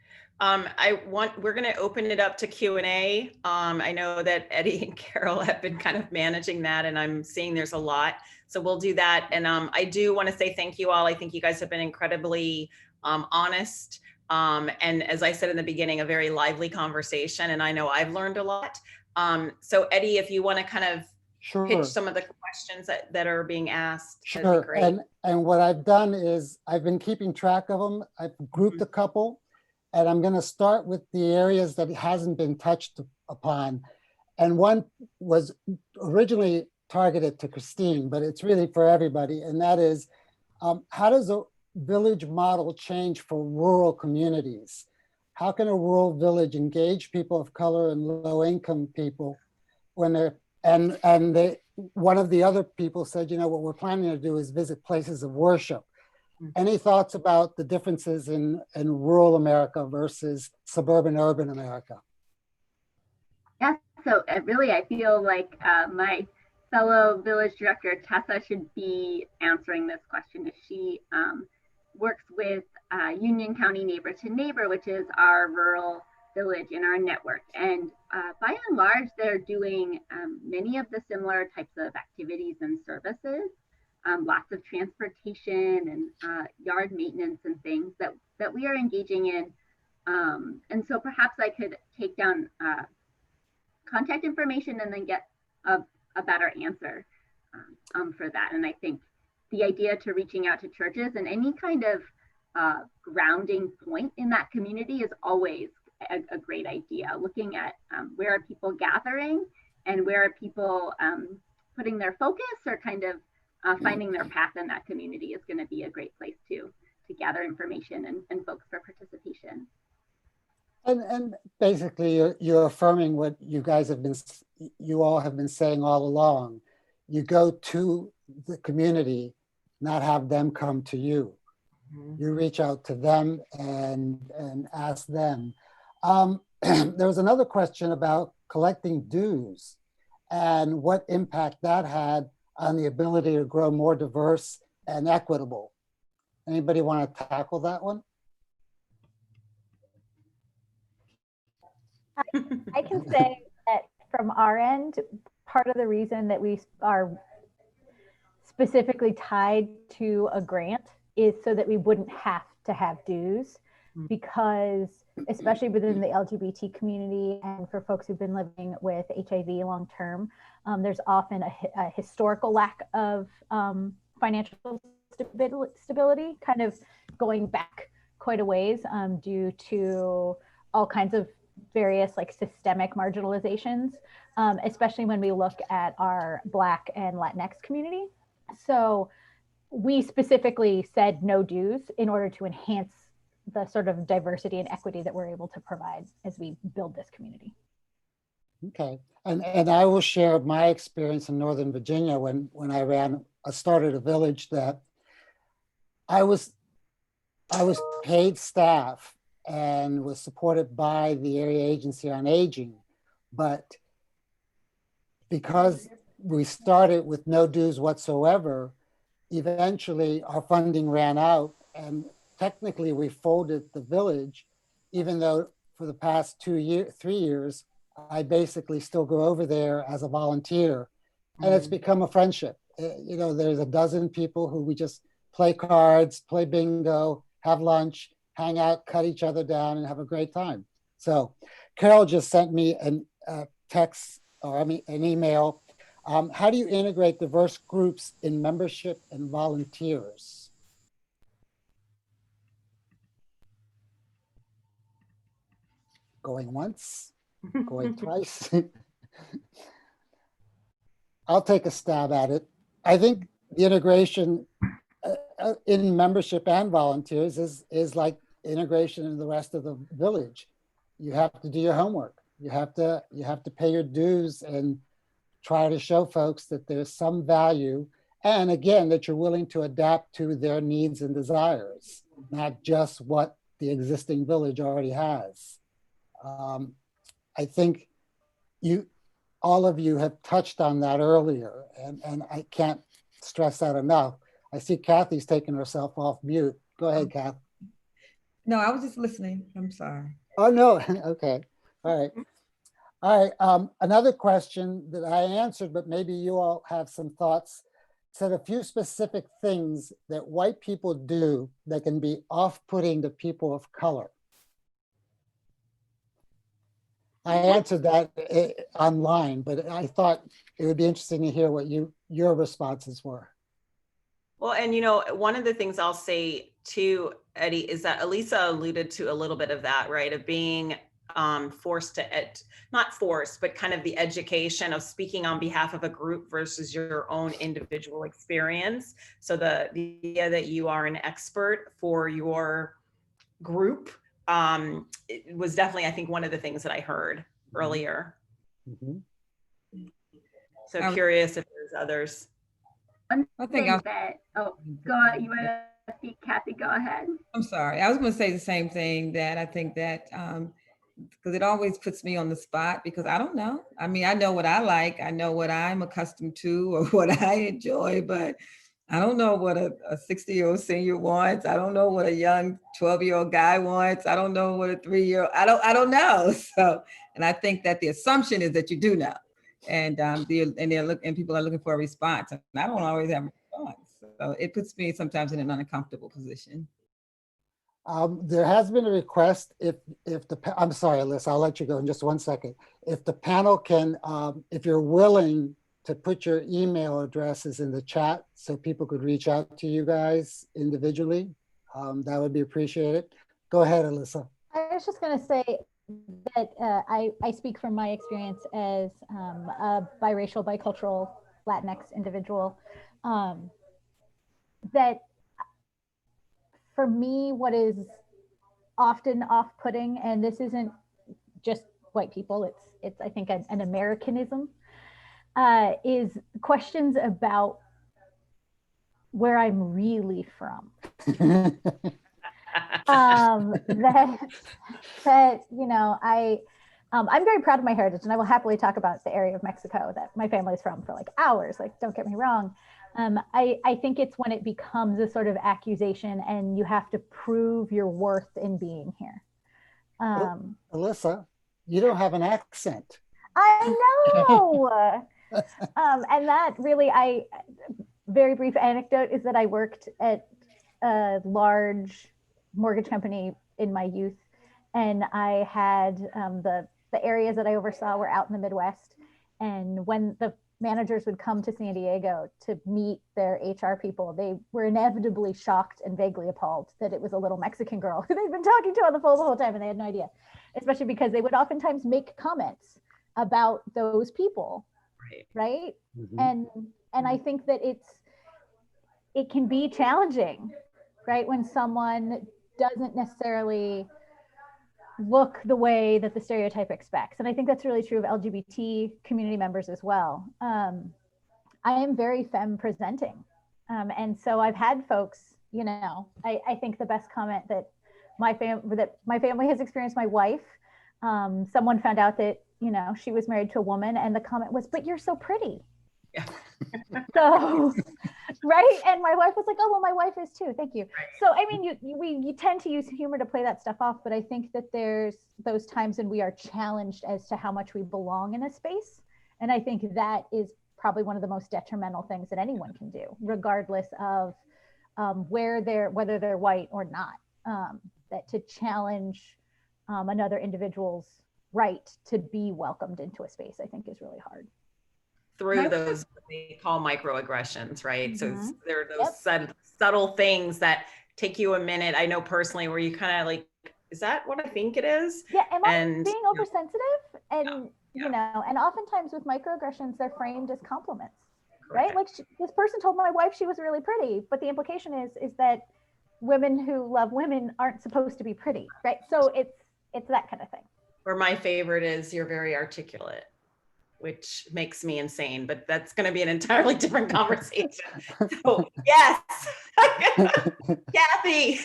We're going to open it up to Q&A. I know that Eddie and Carol have been kind of managing that, and I'm seeing there's a lot. So we'll do that. And I do want to say thank you all. I think you guys have been incredibly honest. And as I said in the beginning, a very lively conversation. And I know I've learned a lot. So Eddie, if you want to kind of pitch some of the questions that are being asked. Sure. And what I've done is I've been keeping track of them. I've grouped a couple, and I'm going to start with the areas that hasn't been touched upon. And one was originally targeted to Christine, but it's really for everybody. And that is, how does a village model change for rural communities? How can a rural village engage people of color and low income people when they're, one of the other people said, you know, what we're planning to do is visit places of worship. Any thoughts about the differences in rural America versus suburban urban America? Yeah, so really I feel like my fellow village director, Tessa, should be answering this question. She works with Union County Neighbor to Neighbor, which is our rural village in our network. And by and large, they're doing many of the similar types of activities and services, lots of transportation and yard maintenance and things that we are engaging in. And so perhaps I could take down contact information and then get a better answer for that. And I think the idea to reaching out to churches and any kind of grounding point in that community is always a great idea. Looking at where are people gathering and where are people putting their focus or kind of finding their path in that community is going to be a great place to gather information and folks for participation. And basically you're affirming what you all have been saying all along. You go to the community, not have them come to you. You reach out to them and ask them. There was another question about collecting dues and what impact that had on the ability to grow more diverse and equitable. Anybody want to tackle that one? I can say that from our end, part of the reason that we are specifically tied to a grant is so that we wouldn't have to have dues, because especially within the LGBT community and for folks who've been living with HIV long term, there's often a historical lack of financial stability, kind of going back quite a ways due to all kinds of various like systemic marginalizations, especially when we look at our Black and Latinx community. So we specifically said no dues in order to enhance the sort of diversity and equity that we're able to provide as we build this community. Okay, and I will share my experience in Northern Virginia when I started a village that I was paid staff and was supported by the Area Agency on Aging, but because we started with no dues whatsoever, eventually our funding ran out, and technically we folded the village, even though for the past 3 years, I basically still go over there as a volunteer, and it's become a friendship. You know, there's a dozen people who we just play cards, play bingo, have lunch, hang out, cut each other down, and have a great time. So Carol just sent me a text, or an email. How do you integrate diverse groups in membership and volunteers? Going once, going twice. I'll take a stab at it. I think the integration in membership and volunteers is like integration in the rest of the village. You have to do your homework. You have to pay your dues and try to show folks that there's some value, and again, that you're willing to adapt to their needs and desires, not just what the existing village already has. I think all of you have touched on that earlier, and I can't stress that enough. I see Kathy's taking herself off mute. Go ahead, Kathy. No, I was just listening. I'm sorry. Oh, no. Okay. All right. All right. Another question that I answered, but maybe you all have some thoughts, said a few specific things that white people do that can be off-putting to people of color. I answered that online, but I thought it would be interesting to hear what your responses were. Well, and you know, one of the things I'll say too, Eddie, is that Elisa alluded to a little bit of that, right? Of being forced to, not forced, but kind of the education of speaking on behalf of a group versus your own individual experience. So the idea that you are an expert for your group, it was definitely, I think, one of the things that I heard earlier. Mm-hmm. So curious if there's others. I think that, oh, go ahead. You want to speak, Kathy? Go ahead. I'm sorry. I was going to say the same thing, that I think that because it always puts me on the spot, because I don't know. I mean, I know what I like. I know what I'm accustomed to or what I enjoy, but I don't know what a 60-year-old senior wants. I don't know what a young 12-year-old guy wants. I don't know what a 3-year-old, I don't know. So, and I think that the assumption is that you do know. And people are looking for a response, and I don't always have a response. So it puts me sometimes in an uncomfortable position. There has been a request, I'm sorry, Alyssa, I'll let you go in just 1 second. If the panel can, if you're willing to put your email addresses in the chat so people could reach out to you guys individually, that would be appreciated. Go ahead, Alyssa. I was just going to say that I speak from my experience as a biracial, bicultural Latinx individual, that for me, what is often off-putting, and this isn't just white people, it's I think an Americanism, is questions about where I'm really from. that you know, I'm very proud of my heritage, and I will happily talk about the area of Mexico that my family is from for like hours. Like, don't get me wrong. I think it's when it becomes a sort of accusation, and you have to prove your worth in being here. Alyssa, you don't have an accent. I know. And that really, very brief anecdote is that I worked at a large mortgage company in my youth, and I had the areas that I oversaw were out in the Midwest, and when the managers would come to San Diego to meet their HR people, they were inevitably shocked and vaguely appalled that it was a little Mexican girl who they'd been talking to on the phone the whole time, and they had no idea, especially because they would oftentimes make comments about those people, right? Mm-hmm. And I think that it can be challenging, right? When someone doesn't necessarily look the way that the stereotype expects. And I think that's really true of LGBT community members as well. I am very femme presenting. And so I've had folks, you know, I think the best comment that my family has experienced, my wife, someone found out that, you know, she was married to a woman, and the comment was, "But you're so pretty." Yeah. So, right. And my wife was like, "Oh, well, my wife is too. Thank you." Right. So, I mean, you tend to use humor to play that stuff off, but I think that there's those times when we are challenged as to how much we belong in a space. And I think that is probably one of the most detrimental things that anyone can do, regardless of whether they're white or not. That to challenge another individual's right to be welcomed into a space, I think is really hard. Through those what they call microaggressions, right? Mm-hmm. So there are those subtle things that take you a minute. I know personally where you kind of like, is that what I think it is? Yeah, am I being oversensitive? And yeah. you know, and oftentimes with microaggressions, they're framed as compliments, Correct. right? Like this person told my wife she was really pretty, but the implication is that women who love women aren't supposed to be pretty, right? So it's that kind of thing. Or my favorite is, "You're very articulate," which makes me insane, but that's going to be an entirely different conversation. So yes, Kathy.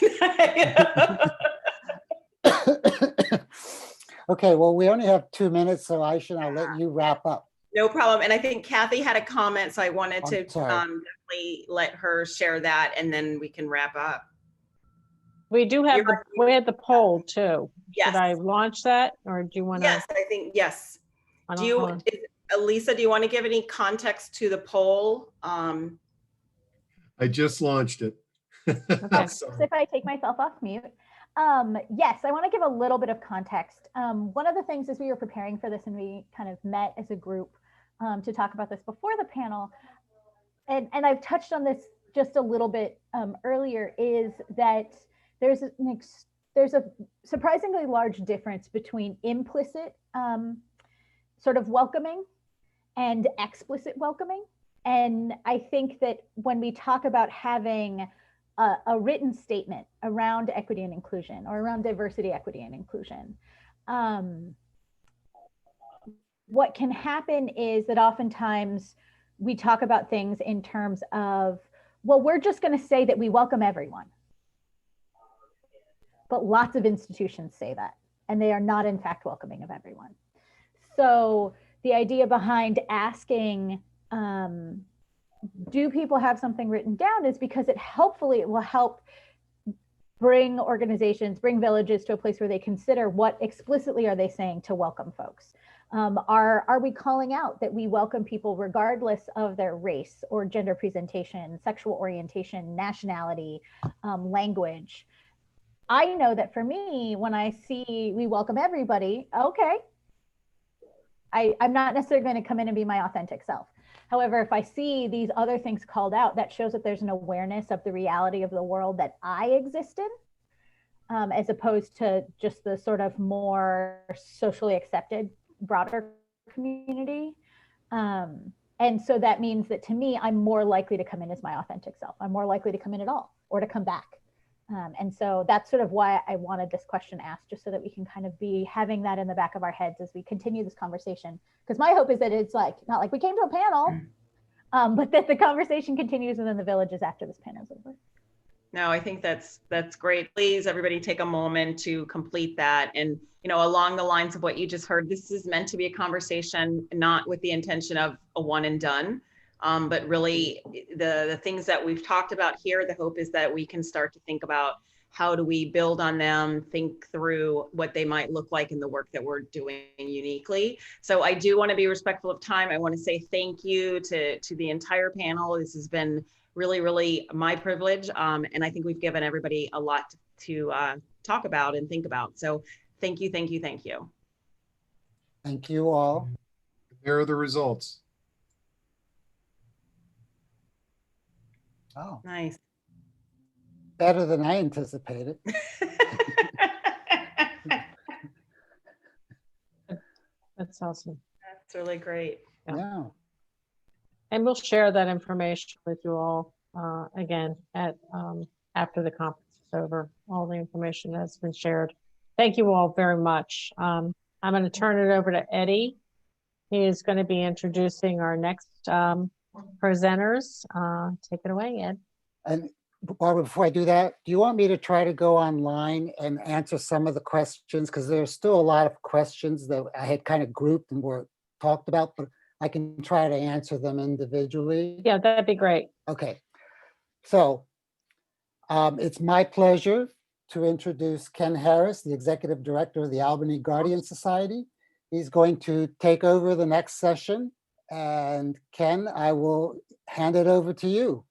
Okay, well, we only have 2 minutes, so I'll let you wrap up. No problem. And I think Kathy had a comment, so I wanted to sorry. definitely let her share that, and then we can wrap up. We do have we had the poll too. Yes. Should I launch that, or do you want to? Yes, I think yes. Elisa, do you want to give any context to the poll? I just launched it. Okay. So if I take myself off mute. Yes, I want to give a little bit of context. One of the things as we were preparing for this and we kind of met as a group to talk about this before the panel, and I've touched on this just a little bit earlier, is that there's a surprisingly large difference between implicit sort of welcoming and explicit welcoming. And I think that when we talk about having a written statement around equity and inclusion, or around diversity, equity, and inclusion, what can happen is that oftentimes we talk about things in terms of, well, we're just going to say that we welcome everyone. But lots of institutions say that, and they are not in fact welcoming of everyone. So the idea behind asking, do people have something written down, is because it will help bring organizations, bring villages to a place where they consider what explicitly are they saying to welcome folks. Are we calling out that we welcome people regardless of their race or gender presentation, sexual orientation, nationality, language? I know that for me, when I see we welcome everybody, okay, I'm not necessarily going to come in and be my authentic self. However, if I see these other things called out, that shows that there's an awareness of the reality of the world that I exist in, as opposed to just the sort of more socially accepted broader community. And so that means that to me, I'm more likely to come in as my authentic self. I'm more likely to come in at all, or to come back. And so that's sort of why I wanted this question asked, just so that we can kind of be having that in the back of our heads as we continue this conversation. Because my hope is that it's like, not like we came to a panel, but that the conversation continues within the villages after this panel is over. No, I think that's great. Please, everybody take a moment to complete that. And, you know, along the lines of what you just heard, this is meant to be a conversation, not with the intention of a one and done. But really the things that we've talked about here, the hope is that we can start to think about how do we build on them, think through what they might look like in the work that we're doing uniquely. So I do want to be respectful of time. I want to say thank you to the entire panel. This has been really, really my privilege. And I think we've given everybody a lot to talk about and think about. So thank you, thank you, thank you. Thank you all. There are the results. Oh, Nice. better than I anticipated. That's awesome. That's really great. Yeah. Yeah. And we'll share that information with you all. again at after the conference is over. All the information has been shared. Thank you all very much. I'm going to turn it over to Eddie. He is going to be introducing our next presenters. Take it away, Ed. And Barbara, before I do that, do you want me to try to go online and answer some of the questions? Because there's still a lot of questions that I had kind of grouped and were talked about, but I can try to answer them individually. Yeah, that'd be great. Okay. So it's my pleasure to introduce Ken Harris, the Executive Director of the Albany Guardian Society. He's going to take over the next session. And Ken, I will hand it over to you.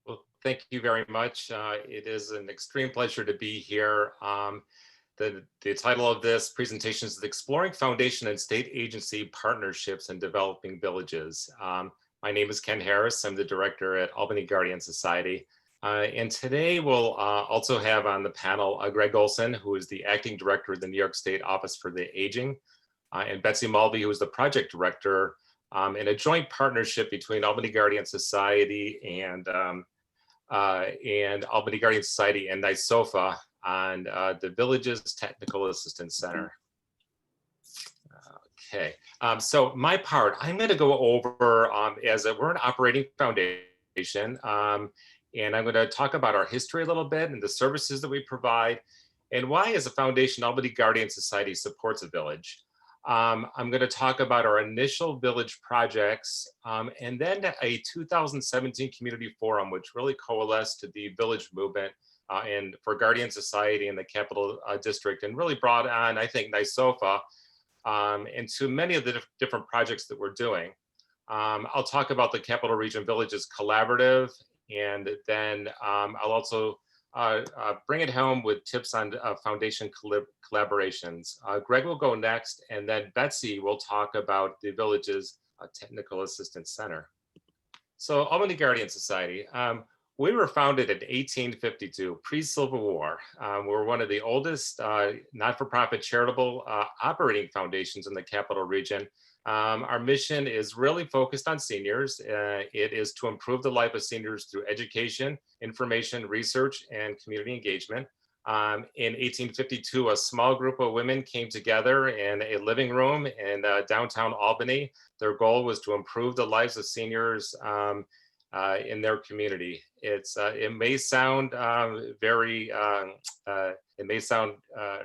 Well, thank you very much. It is an extreme pleasure to be here. The title of this presentation is Exploring Foundation and State Agency Partnerships in Developing Villages. My name is Ken Harris. I'm the director at Albany Guardian Society. And today we'll also have on the panel Greg Olson, who is the acting director of the New York State Office for the Aging, and Betsy Mulvey, who is the project director, in a joint partnership between Albany Guardian Society and Albany Guardian Society and NYSOFA on the Villages Technical Assistance Center. Okay, so my part, I'm going to go over we're an operating foundation, and I'm going to talk about our history a little bit and the services that we provide, and why, as a foundation, Albany Guardian Society supports a village. I'm going to talk about our initial village projects, and then a 2017 community forum, which really coalesced to the village movement and for Guardian Society in the Capital District, and really brought on, I think, NYSOFA into many of the different projects that we're doing. I'll talk about the Capital Region Villages Collaborative, and then I'll also bring it home with tips on foundation collaborations. Greg will go next, and then Betsy will talk about the Villages Technical Assistance Center. So Albany Guardian Society, we were founded in 1852, pre-Civil War. We're one of the oldest not-for-profit charitable operating foundations in the Capital Region. Our mission is really focused on seniors. It is to improve the life of seniors through education, information, research, and community engagement. In 1852, a small group of women came together in a living room in downtown Albany. Their goal was to improve the lives of seniors in their community. It may sound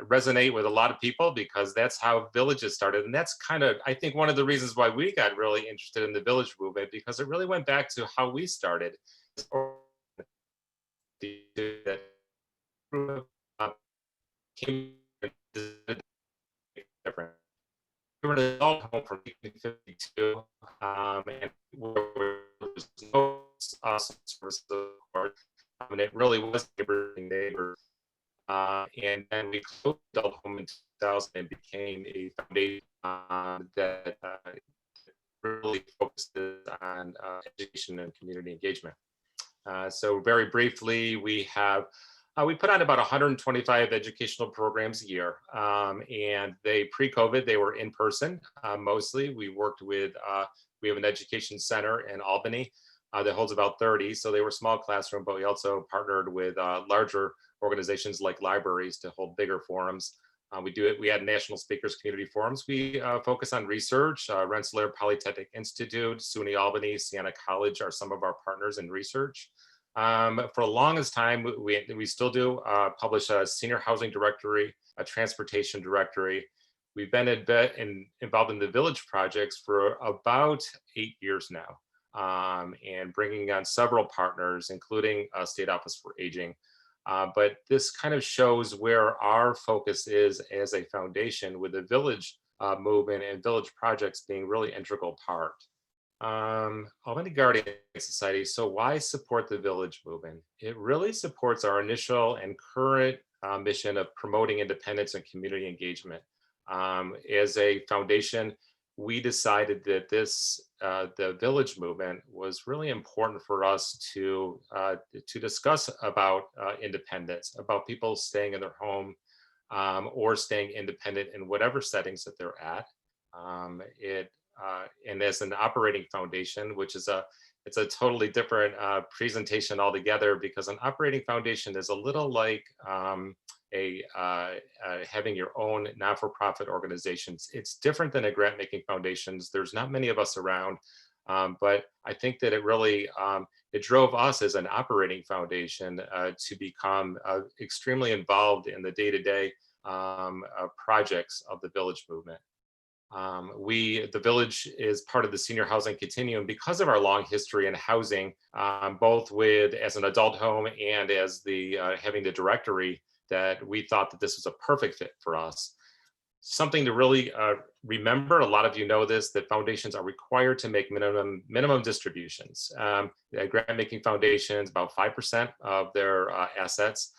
resonate with a lot of people, because that's how villages started. And that's kind of, I think, one of the reasons why we got really interested in the village movement, because it really went back to how we started. Different. We were an adult home from 1852, and there was no service support, and it really was neighbors. And then we closed the adult home in 2000 and became a foundation that really focuses on education and community engagement. So very briefly, we put on about 125 educational programs a year, and pre-COVID, they were in person mostly. We worked with, we have an education center in Albany that holds about 30, so they were small classroom, but we also partnered with larger organizations like libraries to hold bigger forums. We had national speakers community forums. We focus on research. Rensselaer Polytechnic Institute, SUNY Albany, Siena College are some of our partners in research. For the longest time, we still do publish a senior housing directory, a transportation directory. We've been involved in the village projects for about 8 years now, and bringing on several partners, including State Office for Aging. But this kind of shows where our focus is as a foundation, with the village movement and village projects being really integral part. Albany Guardian Society, so why support the village movement? It really supports our initial and current mission of promoting independence and community engagement. As a foundation, we decided that the village movement was really important for us to discuss about independence, about people staying in their home or staying independent in whatever settings that they're at. And as an operating foundation, which is it's a totally different presentation altogether, because an operating foundation is a little like having your own not-for-profit organizations. It's different than a grant-making foundations. There's not many of us around, but I think that it really, it drove us as an operating foundation to become extremely involved in the day-to-day projects of the Village movement. The Village is part of the senior housing continuum because of our long history in housing, both as an adult home and as having the directory, that we thought that this was a perfect fit for us. Something to really remember, a lot of you know this, that foundations are required to make minimum distributions. Grant-making foundations, about 5% of their assets.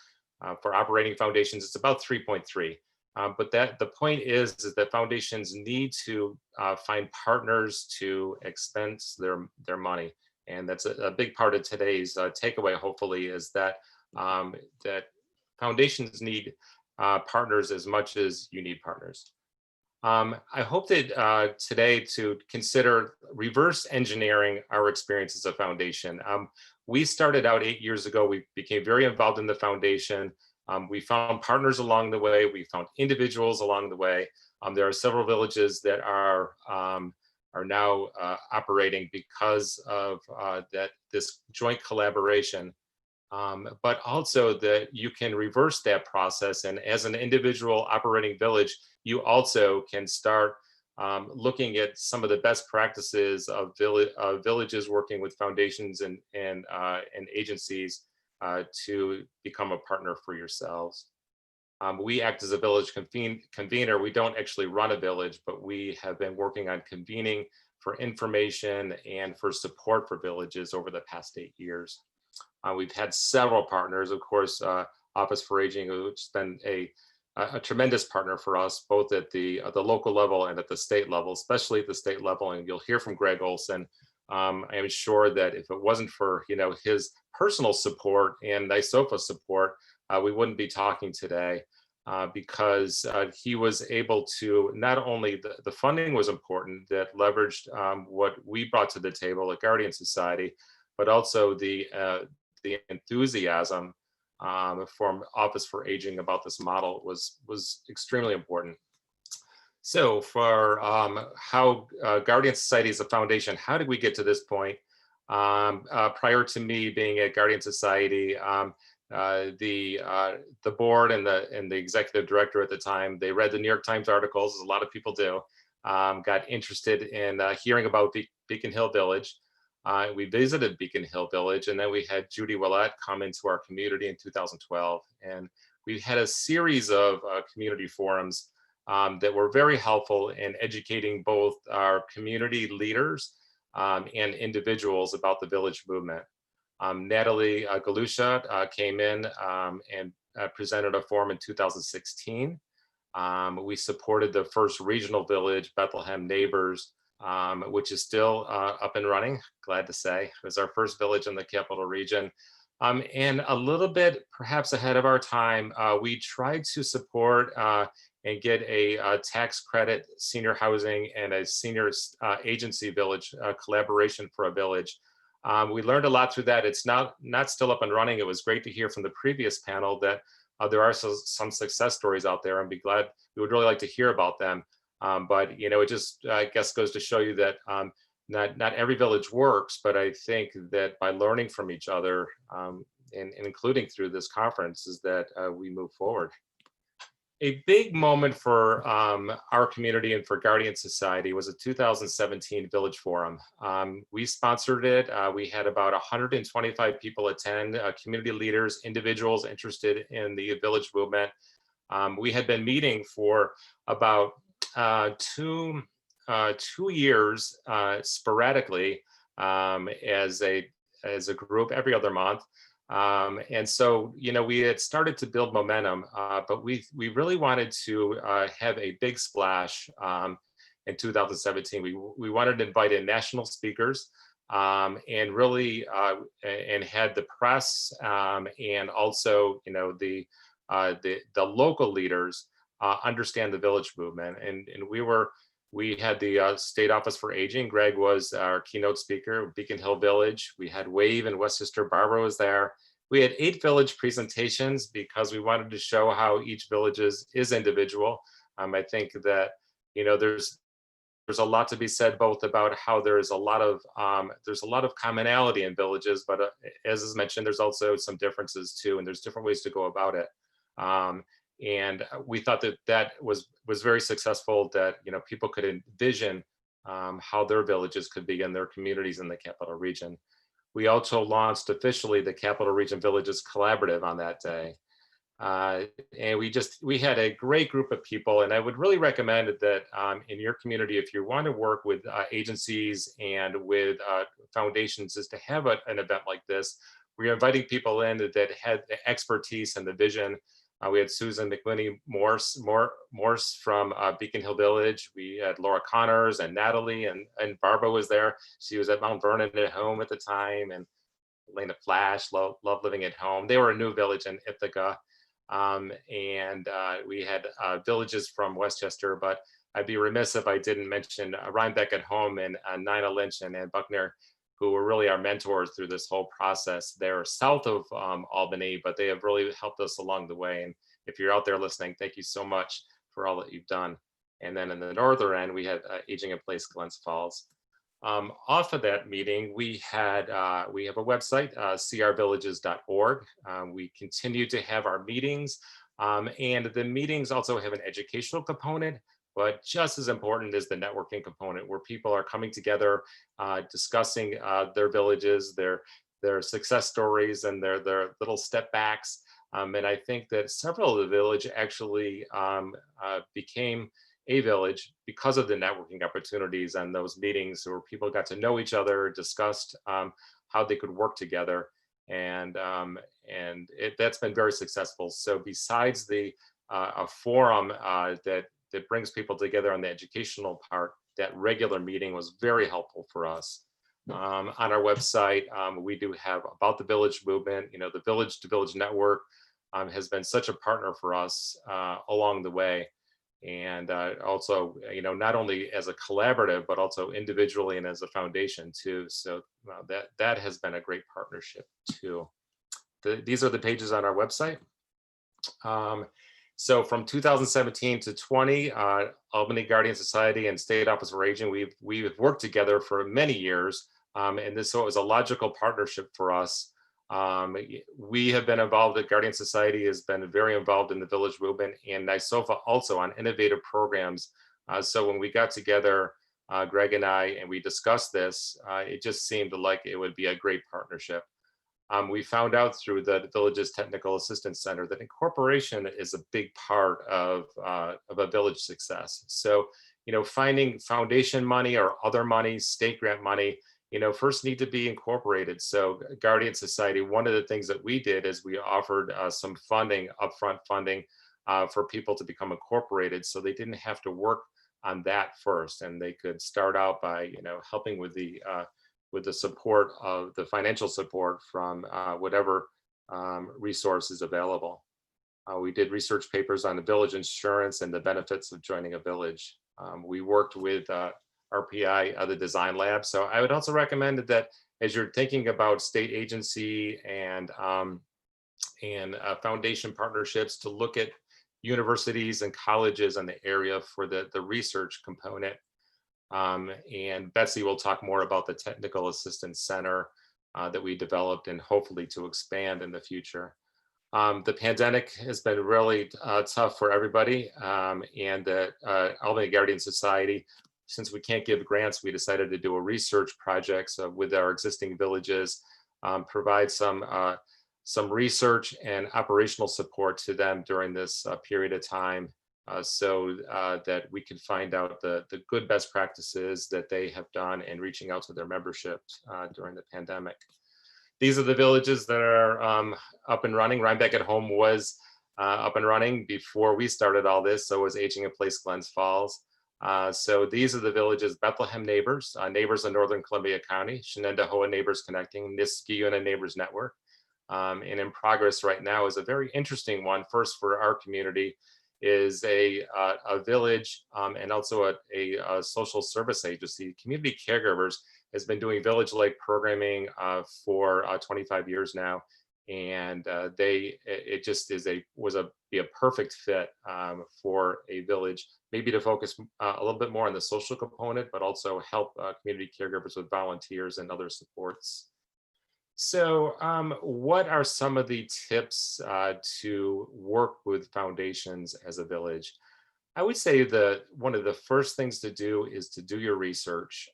For operating foundations, it's about 3.3. But the point is that foundations need to find partners to expense their money, and that's a big part of today's takeaway. Hopefully, is that that foundations need partners as much as you need partners. I hope that today to consider reverse engineering our experience as a foundation. We started out 8 years ago. We became very involved in the foundation. We found partners along the way. We found individuals along the way. There are several villages that are now operating because of this joint collaboration. But also that you can reverse that process, and as an individual operating village, you also can start looking at some of the best practices of villages working with foundations and agencies to become a partner for yourselves. We act as a village convener. We don't actually run a village, but we have been working on convening for information and for support for villages over the past 8 years. We've had several partners, of course, Office for Aging, which has been a tremendous partner for us, both at the local level and at the state level, especially at the state level. And you'll hear from Greg Olson. I am sure that if it wasn't for his personal support and NYSOFA support, we wouldn't be talking today, because he was able to, not only the funding was important that leveraged what we brought to the table at Guardian Society, but also the enthusiasm from Office for Aging about this model was extremely important. So for how Guardian Society is a foundation, how did we get to this point? Prior to me being at Guardian Society, the board and the executive director at the time, they read the New York Times articles, as a lot of people do, got interested in hearing about Beacon Hill Village. We visited Beacon Hill Village, and then we had Judy Willett come into our community in 2012. And we had a series of community forums that were very helpful in educating both our community leaders and individuals about the village movement. Natalie Galusha came in and presented a forum in 2016. We supported the first regional village, Bethlehem Neighbors, which is still up and running, glad to say. It was our first village in the Capital Region. And a little bit perhaps ahead of our time, we tried to support and get a tax credit senior housing and a senior agency village collaboration for a village. We learned a lot through that. It's not still up and running. It was great to hear from the previous panel that there are some success stories out there, and we would really like to hear about them. But it just, I guess, goes to show you that not every village works, but I think that by learning from each other, and including through this conference, is that we move forward. A big moment for our community and for Guardian Society was a 2017 Village Forum. We sponsored it. We had about 125 people attend, community leaders, individuals interested in the village movement. We had been meeting for about 2 years sporadically as a group every other month. And so, we had started to build momentum, but we really wanted to have a big splash in 2017. We wanted to invite in national speakers and really and had the press and also the local leaders understand the village movement. And we were We had the State Office for Aging. Greg was our keynote speaker, Beacon Hill Village. We had WAVE in Westchester. Barbara was there. We had 8 village presentations because we wanted to show how each village is individual. I think that, there's a lot to be said both about how there's a lot of commonality in villages, but as is mentioned, there's also some differences too, and there's different ways to go about it. And we thought that was very successful, that people could envision how their villages could be in their communities in the Capital Region. We also launched officially the Capital Region Villages Collaborative on that day. And we had a great group of people, and I would really recommend that in your community, if you want to work with agencies and with foundations, is to have an event like this. We're inviting people in that had the expertise and the vision. We had Susan McWhinney Morse from Beacon Hill Village. We had Laura Connors and Natalie, and Barbara was there. She was at Mount Vernon at home at the time, and Elena Flash, Love Living at Home. They were a new village in Ithaca. And we had villages from Westchester, but I'd be remiss if I didn't mention Rhinebeck at Home and Nina Lynch and Ann Buckner, who were really our mentors through this whole process. They're south of Albany, but they have really helped us along the way. And if you're out there listening, thank you so much for all that you've done. And then in the northern end, we had Aging in Place, Glens Falls. Off of that meeting, we have a website, crvillages.org. We continue to have our meetings, and the meetings also have an educational component, but just as important is the networking component, where people are coming together, discussing their villages, their success stories, and their little step backs. And I think that several of the village actually became a village because of the networking opportunities and those meetings where people got to know each other, discussed how they could work together, and that's been very successful. So besides a forum that brings people together on the educational part, that regular meeting was very helpful for us. On our website, we do have About the Village movement. The Village to Village Network has been such a partner for us along the way. And also, not only as a collaborative, but also individually and as a foundation too. So that has been a great partnership too. These are the pages on our website. So from 2017 to 20, Albany Guardian Society and State Office for Aging, we've worked together for many years. So it was a logical partnership for us. We have been involved, the Guardian Society has been very involved in the village movement, and NYSOFA also on innovative programs. So when we got together, Greg and I, and we discussed this, it just seemed like it would be a great partnership. We found out through the Villages Technical Assistance Center that incorporation is a big part of a village success. So, finding foundation money or other money, state grant money, first need to be incorporated. So Guardian Society, one of the things that we did is we offered some funding, upfront funding for people to become incorporated. So they didn't have to work on that first, and they could start out by, helping with the support of the financial support from whatever resource is available. We did research papers on the village insurance and the benefits of joining a village. We worked with RPI, the design lab. So I would also recommend that as you're thinking about state agency and foundation partnerships, to look at universities and colleges in the area for the research component. And Betsy will talk more about the Technical Assistance Center that we developed, and hopefully to expand in the future. The pandemic has been really tough for everybody, and the Albany Guardian Society, since we can't give grants, we decided to do a research project with our existing villages, provide some research and operational support to them during this period of time, so that we can find out the good best practices that they have done in reaching out to their membership during the pandemic. These are the villages that are up and running. Rhinebeck at Home was up and running before we started all this, so was Aging in Place, Glens Falls. So these are the villages: Bethlehem Neighbors, Neighbors in Northern Columbia County, Shenendehowa Neighbors Connecting, Niskayuna Neighbors Network. And in progress right now is a very interesting one, first for our community, is a village and also a social service agency. Community Caregivers has been doing village-like programming for 25 years now, and it just be a perfect fit for a village, maybe to focus a little bit more on the social component, but also help community caregivers with volunteers and other supports. So what are some of the tips to work with foundations as a village? I would say that one of the first things to do is to do your research.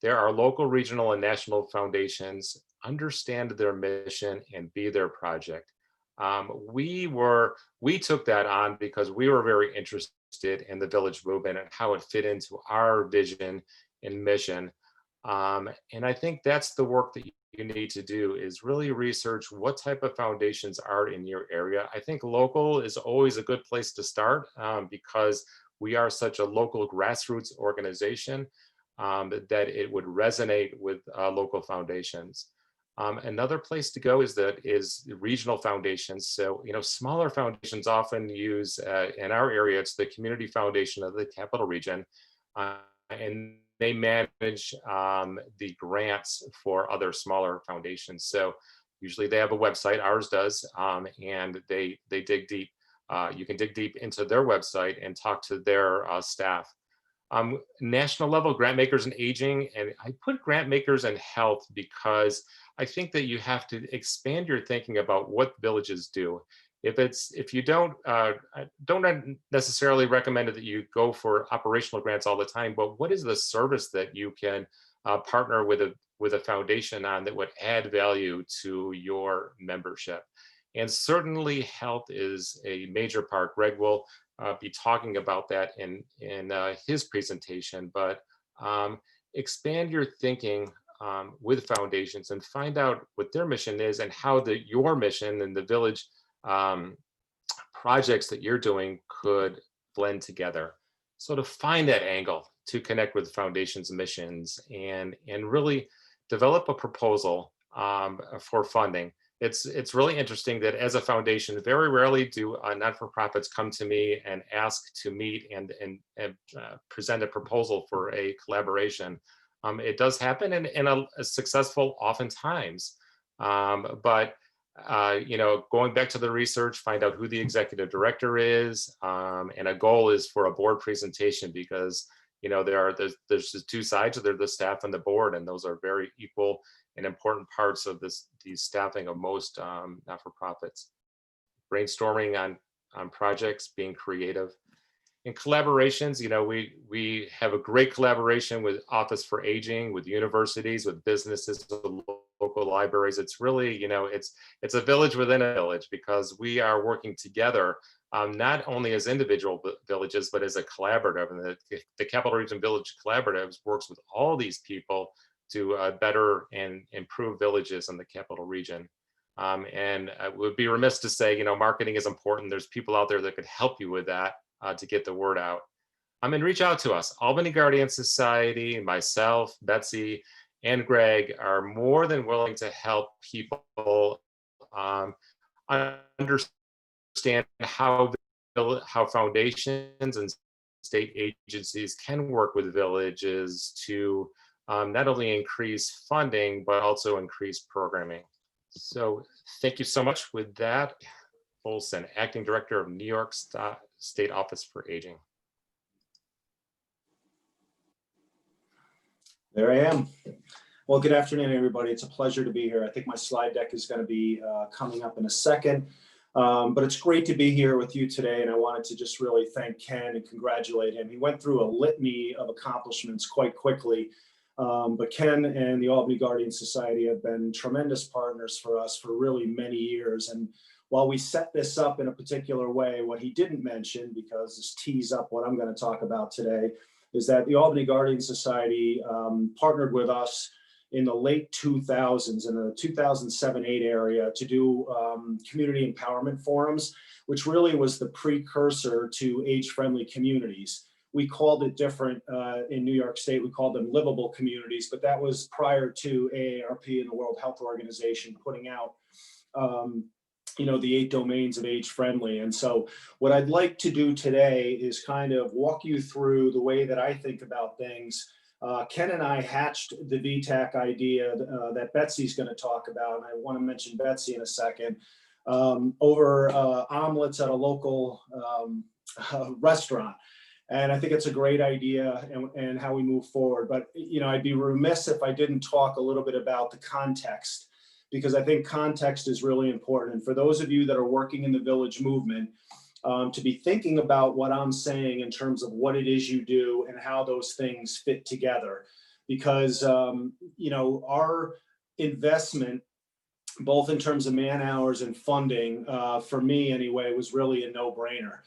There are local, regional, and national foundations. Understand their mission and be their project. We took that on because we were very interested in the village movement and how it fit into our vision and mission. And I think that's the work that you need to do, is really research what type of foundations are in your area. I think local is always a good place to start because we are such a local grassroots organization that it would resonate with local foundations. Another place to go is regional foundations. So, smaller foundations often use, in our area, it's the Community Foundation of the Capital Region. And they manage the grants for other smaller foundations. So usually they have a website, ours does, and they dig deep. You can dig deep into their website and talk to their staff. National level grant makers in aging, and I put grant makers in health because I think that you have to expand your thinking about what villages do. If you don't necessarily recommend that you go for operational grants all the time, but what is the service that you can partner with a foundation on that would add value to your membership? And certainly health is a major part. Greg will be talking about that in his presentation, but expand your thinking with foundations and find out what their mission is and how your mission and the village projects that you're doing could blend together. So to find that angle to connect with foundation's missions and really develop a proposal for funding. It's really interesting that as a foundation, very rarely do not-for-profits come to me and ask to meet and present a proposal for a collaboration. It does happen in a successful oftentimes, but going back to the research, find out who the executive director is, and a goal is for a board presentation because there's just two sides. There's the staff and the board, and those are very equal and important parts of the staffing of most not-for-profits. Brainstorming on projects, being creative. In collaborations, we have a great collaboration with Office for Aging, with universities, with businesses, with local libraries. It's really, it's a village within a village because we are working together, not only as individual villages, but as a collaborative. And the Capital Region Village Collaborative works with all these people to better and improve villages in the Capital Region. And I would be remiss to say, marketing is important. There's people out there that could help you with that to get the word out. And reach out to us. Albany Guardian Society, myself, Betsy, and Greg are more than willing to help people understand how foundations and state agencies can work with villages to not only increase funding, but also increase programming. So thank you so much. With that, Olson, Acting Director of New York State Office for Aging. There I am. Well, good afternoon, everybody. It's a pleasure to be here. I think my slide deck is going to be coming up in a second, but it's great to be here with you today. And I wanted to just really thank Ken and congratulate him. He went through a litany of accomplishments quite quickly, but Ken and the Albany Guardian Society have been tremendous partners for us for really many years. And while we set this up in a particular way, what he didn't mention, because this tees up what I'm going to talk about today, is that the Albany Guardian Society partnered with us in the late 2000s, in the 2007-8 area, to do community empowerment forums, which really was the precursor to age-friendly communities. We called it different in New York State. We called them livable communities, but that was prior to AARP and the World Health Organization putting out the 8 domains of age friendly. And so what I'd like to do today is kind of walk you through the way that I think about things. Ken and I hatched the VTAC idea that Betsy's going to talk about, and I want to mention Betsy in a second, over omelets at a local restaurant. And I think it's a great idea and how we move forward. But, I'd be remiss if I didn't talk a little bit about the context, because I think context is really important. And for those of you that are working in the village movement, to be thinking about what I'm saying in terms of what it is you do and how those things fit together. Because, our investment, both in terms of man hours and funding, for me anyway, was really a no-brainer.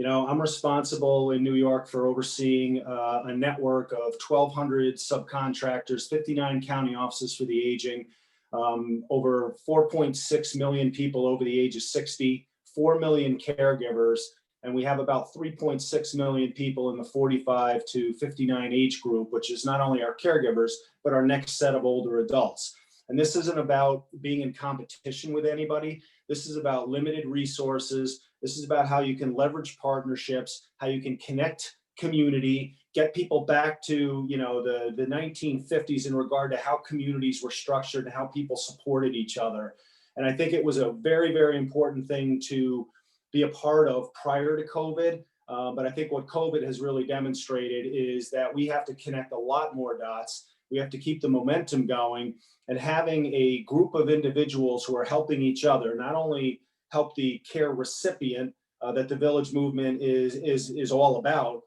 I'm responsible in New York for overseeing a network of 1,200 subcontractors, 59 county offices for the aging, over 4.6 million people over the age of 60, 4 million caregivers, and we have about 3.6 million people in the 45 to 59 age group, which is not only our caregivers, but our next set of older adults. And this isn't about being in competition with anybody. This is about limited resources. This is about how you can leverage partnerships, how you can connect community, get people back to, the 1950s in regard to how communities were structured and how people supported each other. And I think it was a very, very important thing to be a part of prior to COVID. But I think what COVID has really demonstrated is that we have to connect a lot more dots. We have to keep the momentum going, and having a group of individuals who are helping each other, not only help the care recipient that the village movement is all about,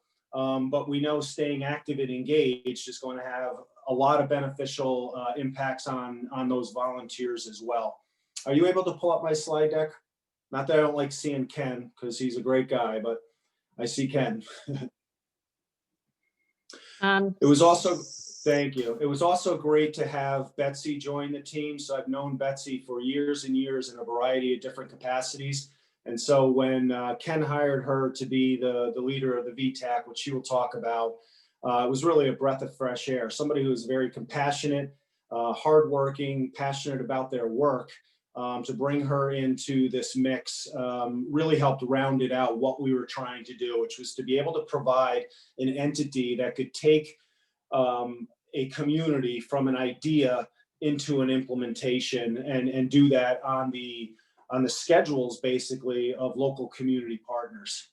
but we know staying active and engaged is going to have a lot of beneficial impacts on those volunteers as well. Are you able to pull up my slide deck? Not that I don't like seeing Ken, because he's a great guy, but I see Ken. It was also, thank you. It was also great to have Betsy join the team. So I've known Betsy for years and years in a variety of different capacities. And so when Ken hired her to be the leader of the VTAC, which she will talk about, it was really a breath of fresh air. Somebody who was very compassionate, hardworking, passionate about their work. To bring her into this mix really helped round it out what we were trying to do, which was to be able to provide an entity that could take a community from an idea into an implementation and do that on the schedules basically of local community partners.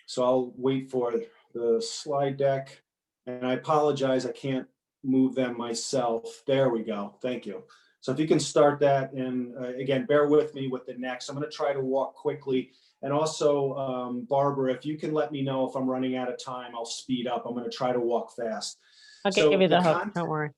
So I'll wait for the slide deck, and I apologize, I can't move them myself. There we go, thank you. So if you can start that, and again, bear with me with the next. I'm going to try to walk quickly. And also, Barbara, if you can let me know if I'm running out of time, I'll speed up. I'm going to try to walk fast. I'll give you the hook, don't worry.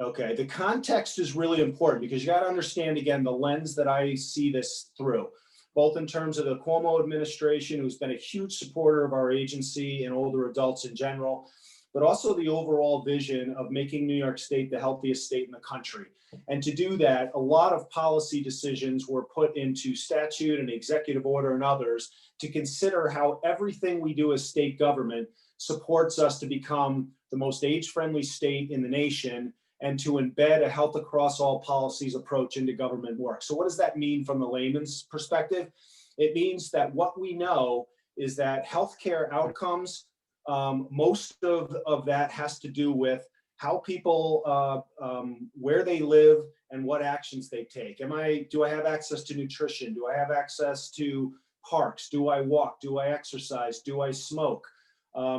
Okay, the context is really important, because you got to understand, again, the lens that I see this through, both in terms of the Cuomo administration, who's been a huge supporter of our agency and older adults in general, but also the overall vision of making New York State the healthiest state in the country. And to do that, a lot of policy decisions were put into statute and executive order and others to consider how everything we do as state government supports us to become the most age-friendly state in the nation, and to embed a health across all policies approach into government work. So what does that mean from the layman's perspective? It means that what we know is that healthcare outcomes, most of that has to do with how people, where they live and what actions they take. Do I have access to nutrition? Do I have access to parks? Do I walk? Do I exercise? Do I smoke?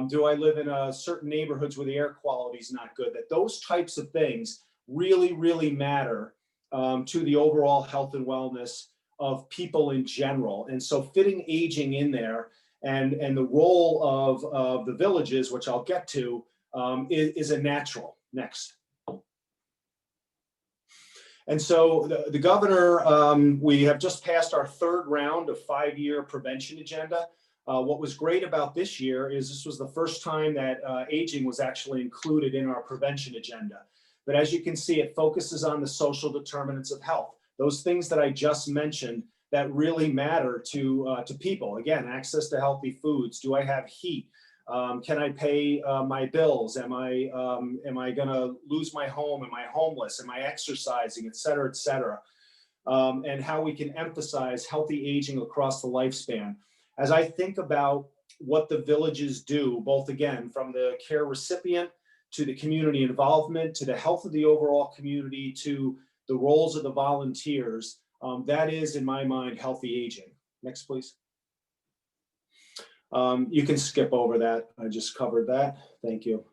Do I live in certain neighborhoods where the air quality is not good? That those types of things really, really matter to the overall health and wellness of people in general. And so fitting aging in there and the role of the villages, which I'll get to, is a natural. Next. And so the governor, we have just passed our third round of 5-year prevention agenda. What was great about this year is this was the first time that aging was actually included in our prevention agenda. But as you can see, it focuses on the social determinants of health, those things that I just mentioned that really matter to people. Again, access to healthy foods. Do I have heat? Can I pay my bills? Am I going to lose my home? Am I homeless? Am I exercising, et cetera, et cetera? and how we can emphasize healthy aging across the lifespan. As I think about what the villages do, both again, from the care recipient to the community involvement, to the health of the overall community, to the roles of the volunteers, that is, in my mind, healthy aging. Next, please. You can skip over that. I just covered that. Thank you.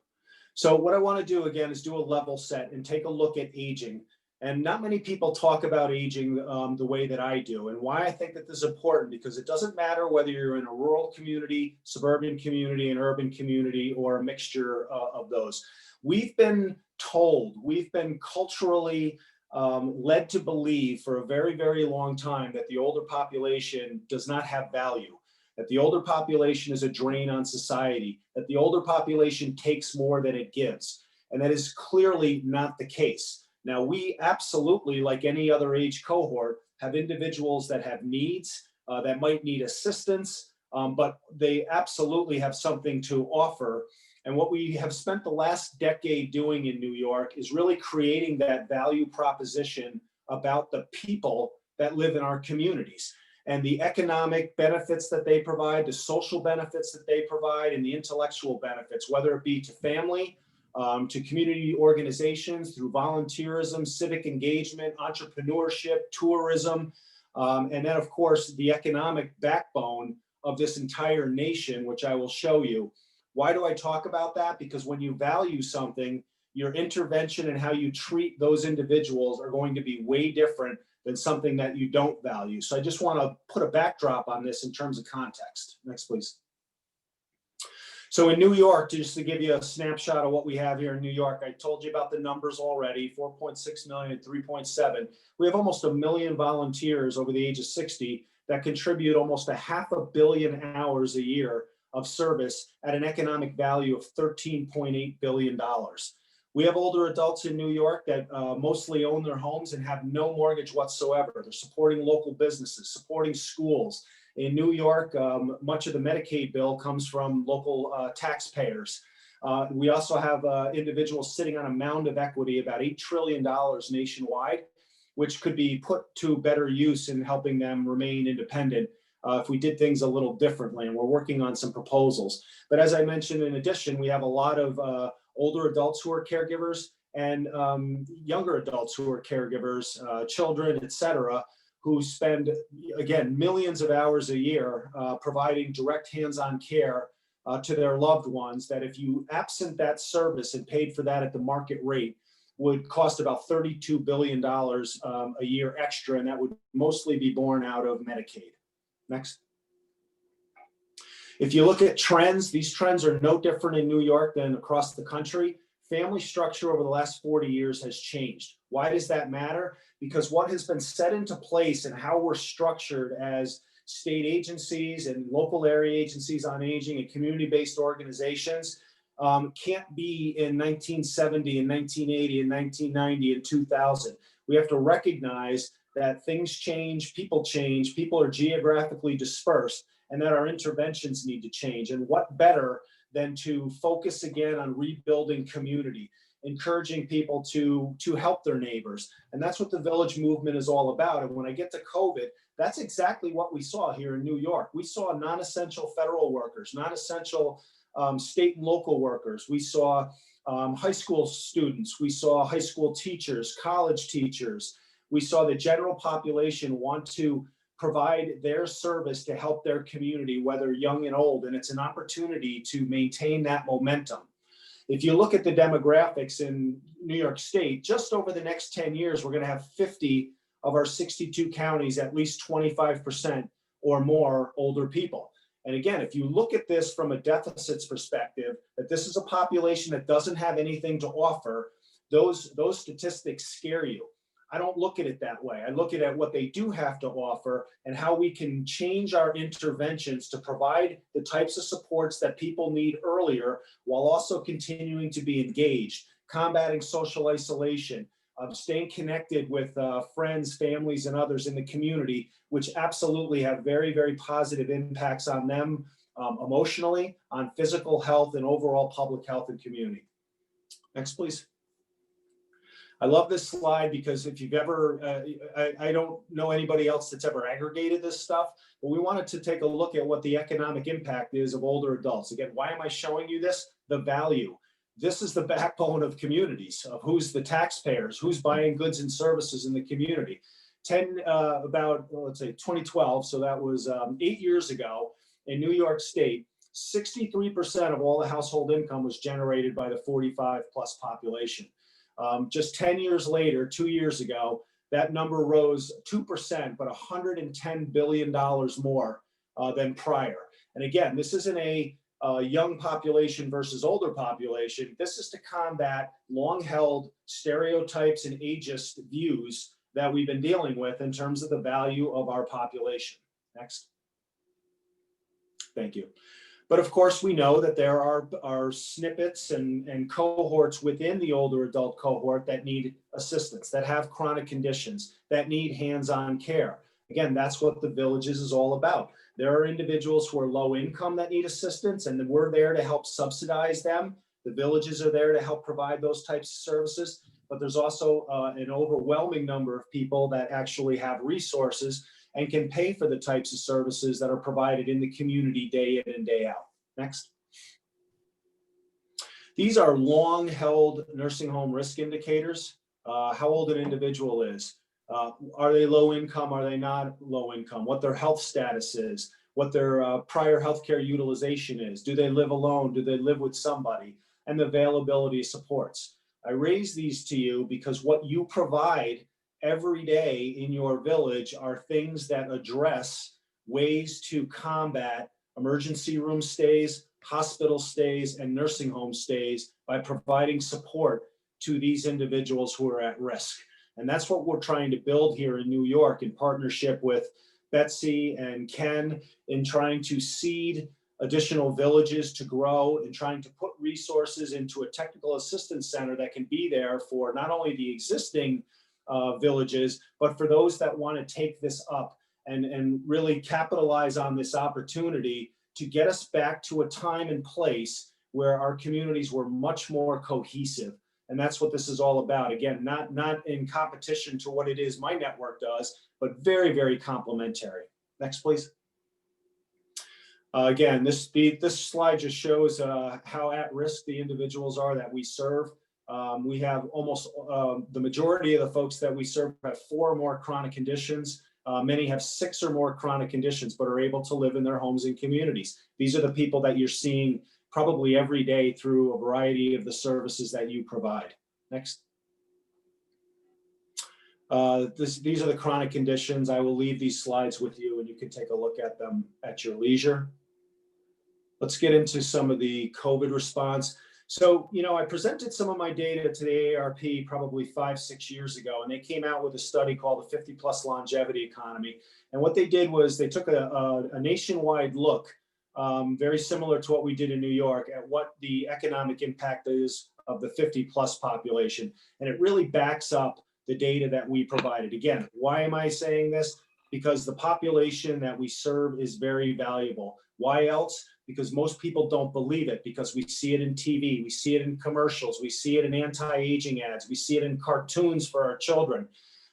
So what I want to do again is do a level set and take a look at aging. And not many people talk about aging the way that I do. And why I think that this is important, because it doesn't matter whether you're in a rural community, suburban community, an urban community, or a mixture of those. We've been told, we've been culturally led to believe for a very, very long time that the older population does not have value, that the older population is a drain on society, that the older population takes more than it gives. And that is clearly not the case. Now, we absolutely, like any other age cohort, have individuals that have needs, that might need assistance, but they absolutely have something to offer. And what we have spent the last decade doing in New York is really creating that value proposition about the people that live in our communities and the economic benefits that they provide, the social benefits that they provide, and the intellectual benefits, whether it be to family, to community organizations, through volunteerism, civic engagement, entrepreneurship, tourism, and then of course the economic backbone of this entire nation, which I will show you. Why do I talk about that? Because when you value something, your intervention and how you treat those individuals are going to be way different than something that you don't value. So I just want to put a backdrop on this in terms of context. Next, please. So in New York, just to give you a snapshot of what we have here in New York, I told you about the numbers already, 4.6 million and 3.7. We have almost 1 million volunteers over the age of 60 that contribute almost 500 million hours a year of service at an economic value of $13.8 billion. We have older adults in New York that mostly own their homes and have no mortgage whatsoever. They're supporting local businesses, supporting schools. In New York, much of the Medicaid bill comes from local taxpayers. We also have individuals sitting on a mound of equity, about $8 trillion nationwide, which could be put to better use in helping them remain independent if we did things a little differently. And we're working on some proposals. But as I mentioned, in addition, we have a lot of older adults who are caregivers and younger adults who are caregivers, children, et cetera, who spend, again, millions of hours a year providing direct hands-on care to their loved ones, that if you absent that service and paid for that at the market rate, would cost about $32 billion a year extra, and that would mostly be borne out of Medicaid. Next. If you look at trends, these trends are no different in New York than across the country. Family structure over the last 40 years has changed. Why does that matter? Because what has been set into place and how we're structured as state agencies and local area agencies on aging and community-based organizations can't be in 1970 and 1980 and 1990 and 2000. We have to recognize that things change, people are geographically dispersed, and that our interventions need to change. And what better than to focus again on rebuilding community, encouraging people to help their neighbors. And that's what the village movement is all about. And when I get to COVID, that's exactly what we saw here in New York. We saw non-essential federal workers, non-essential state and local workers. We saw high school students. We saw high school teachers, college teachers. We saw the general population want to provide their service to help their community, whether young and old, and it's an opportunity to maintain that momentum. If you look at the demographics in New York State, just over the next 10 years, we're going to have 50 of our 62 counties, at least 25% or more older people. And again, if you look at this from a deficits perspective, that this is a population that doesn't have anything to offer, those statistics scare you. I don't look at it that way. I look at what they do have to offer and how we can change our interventions to provide the types of supports that people need earlier, while also continuing to be engaged, combating social isolation, staying connected with friends, families, and others in the community, which absolutely have very, very positive impacts on them emotionally, on physical health, and overall public health and community. Next, please. I love this slide because if you've ever, I don't know anybody else that's ever aggregated this stuff, but we wanted to take a look at what the economic impact is of older adults. Again, why am I showing you this? The value. This is the backbone of communities, of who's the taxpayers, who's buying goods and services in the community. Let's say 2012, so that was 8 years ago in New York State, 63% of all the household income was generated by the 45 plus population. Just 10 years later, 2 years ago, that number rose 2%, but $110 billion more than prior. And again, this isn't a young population versus older population. This is to combat long-held stereotypes and ageist views that we've been dealing with in terms of the value of our population. Next. Thank you. But of course, we know that there are snippets and cohorts within the older adult cohort that need assistance, that have chronic conditions, that need hands-on care. Again, that's what the Villages is all about. There are individuals who are low income that need assistance, and we're there to help subsidize them. The Villages are there to help provide those types of services. But there's also an overwhelming number of people that actually have resources and can pay for the types of services that are provided in the community day in and day out. Next. These are long-held nursing home risk indicators. How old an individual is. Are they low income? Are they not low income? What their health status is. What their prior healthcare utilization is. Do they live alone? Do they live with somebody? And the availability of supports. I raise these to you because what you provide every day in your village are things that address ways to combat emergency room stays, hospital stays, and nursing home stays by providing support to these individuals who are at risk. And that's what we're trying to build here in New York in partnership with Betsy and Ken in trying to seed additional villages to grow and trying to put resources into a technical assistance center that can be there for not only the existing villages, but for those that want to take this up and really capitalize on this opportunity to get us back to a time and place where our communities were much more cohesive. And that's what this is all about. Again, not in competition to what it is my network does, but very, very complementary. Next, please. Again, this slide just shows how at risk the individuals are that we serve. We have almost the majority of the folks that we serve have 4 or more chronic conditions. Many have 6 or more chronic conditions, but are able to live in their homes and communities. These are the people that you're seeing probably every day through a variety of the services that you provide. Next. These are the chronic conditions. I will leave these slides with you and you can take a look at them at your leisure. Let's get into some of the COVID response. So, I presented some of my data to the AARP probably 5-6 years ago, and they came out with a study called the 50 plus longevity economy. And what they did was they took a nationwide look, very similar to what we did in New York, at what the economic impact is of the 50 plus population. And it really backs up the data that we provided. Again, why am I saying this? Because the population that we serve is very valuable. Why else? Because most people don't believe it, because we see it in TV, we see it in commercials, we see it in anti-aging ads, we see it in cartoons for our children.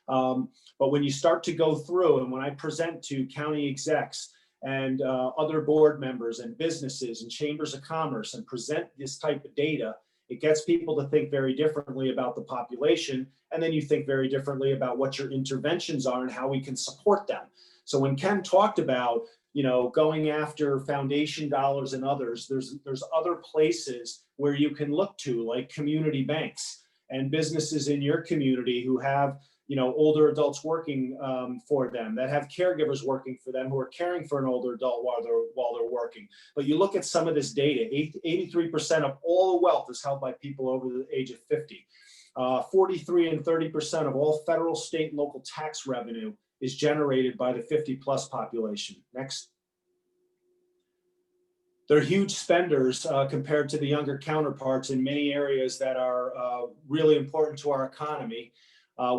But when you start to go through, and when I present to county execs and other board members and businesses and chambers of commerce and present this type of data, it gets people to think very differently about the population. And then you think very differently about what your interventions are and how we can support them. So when Ken talked about, going after foundation dollars and others, there's other places where you can look to, like community banks and businesses in your community who have, older adults working for them, that have caregivers working for them who are caring for an older adult while they're working. But you look at some of this data, 83% of all wealth is held by people over the age of 50. 43 and 30% of all federal, state, and local tax revenue is generated by the 50 plus population. Next. They're huge spenders compared to the younger counterparts in many areas that are really important to our economy.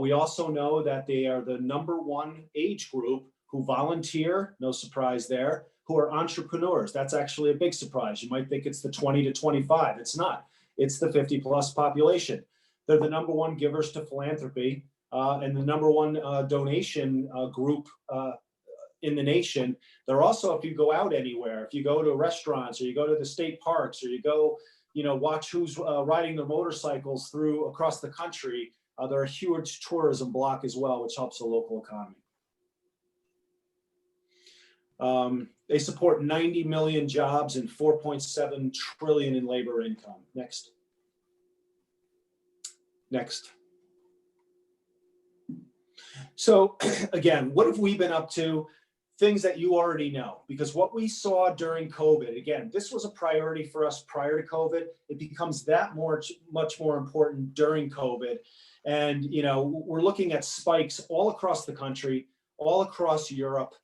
We also know that they are the #1 age group who volunteer, no surprise there, who are entrepreneurs. That's actually a big surprise. You might think it's the 20 to 25. It's not. It's the 50 plus population. They're the #1 givers to philanthropy and the #1 donation group in the nation. They're also, if you go out anywhere, if you go to restaurants or you go to the state parks or you go, watch who's riding their motorcycles through across the country, they're a huge tourism block as well, which helps the local economy. They support 90 million jobs and 4.7 trillion in labor income. Next. Next. So again, what have we been up to? Things that you already know, because what we saw during COVID, again, this was a priority for us prior to COVID. It becomes that much more important during COVID. And, we're looking at spikes all across the country, all across Europe.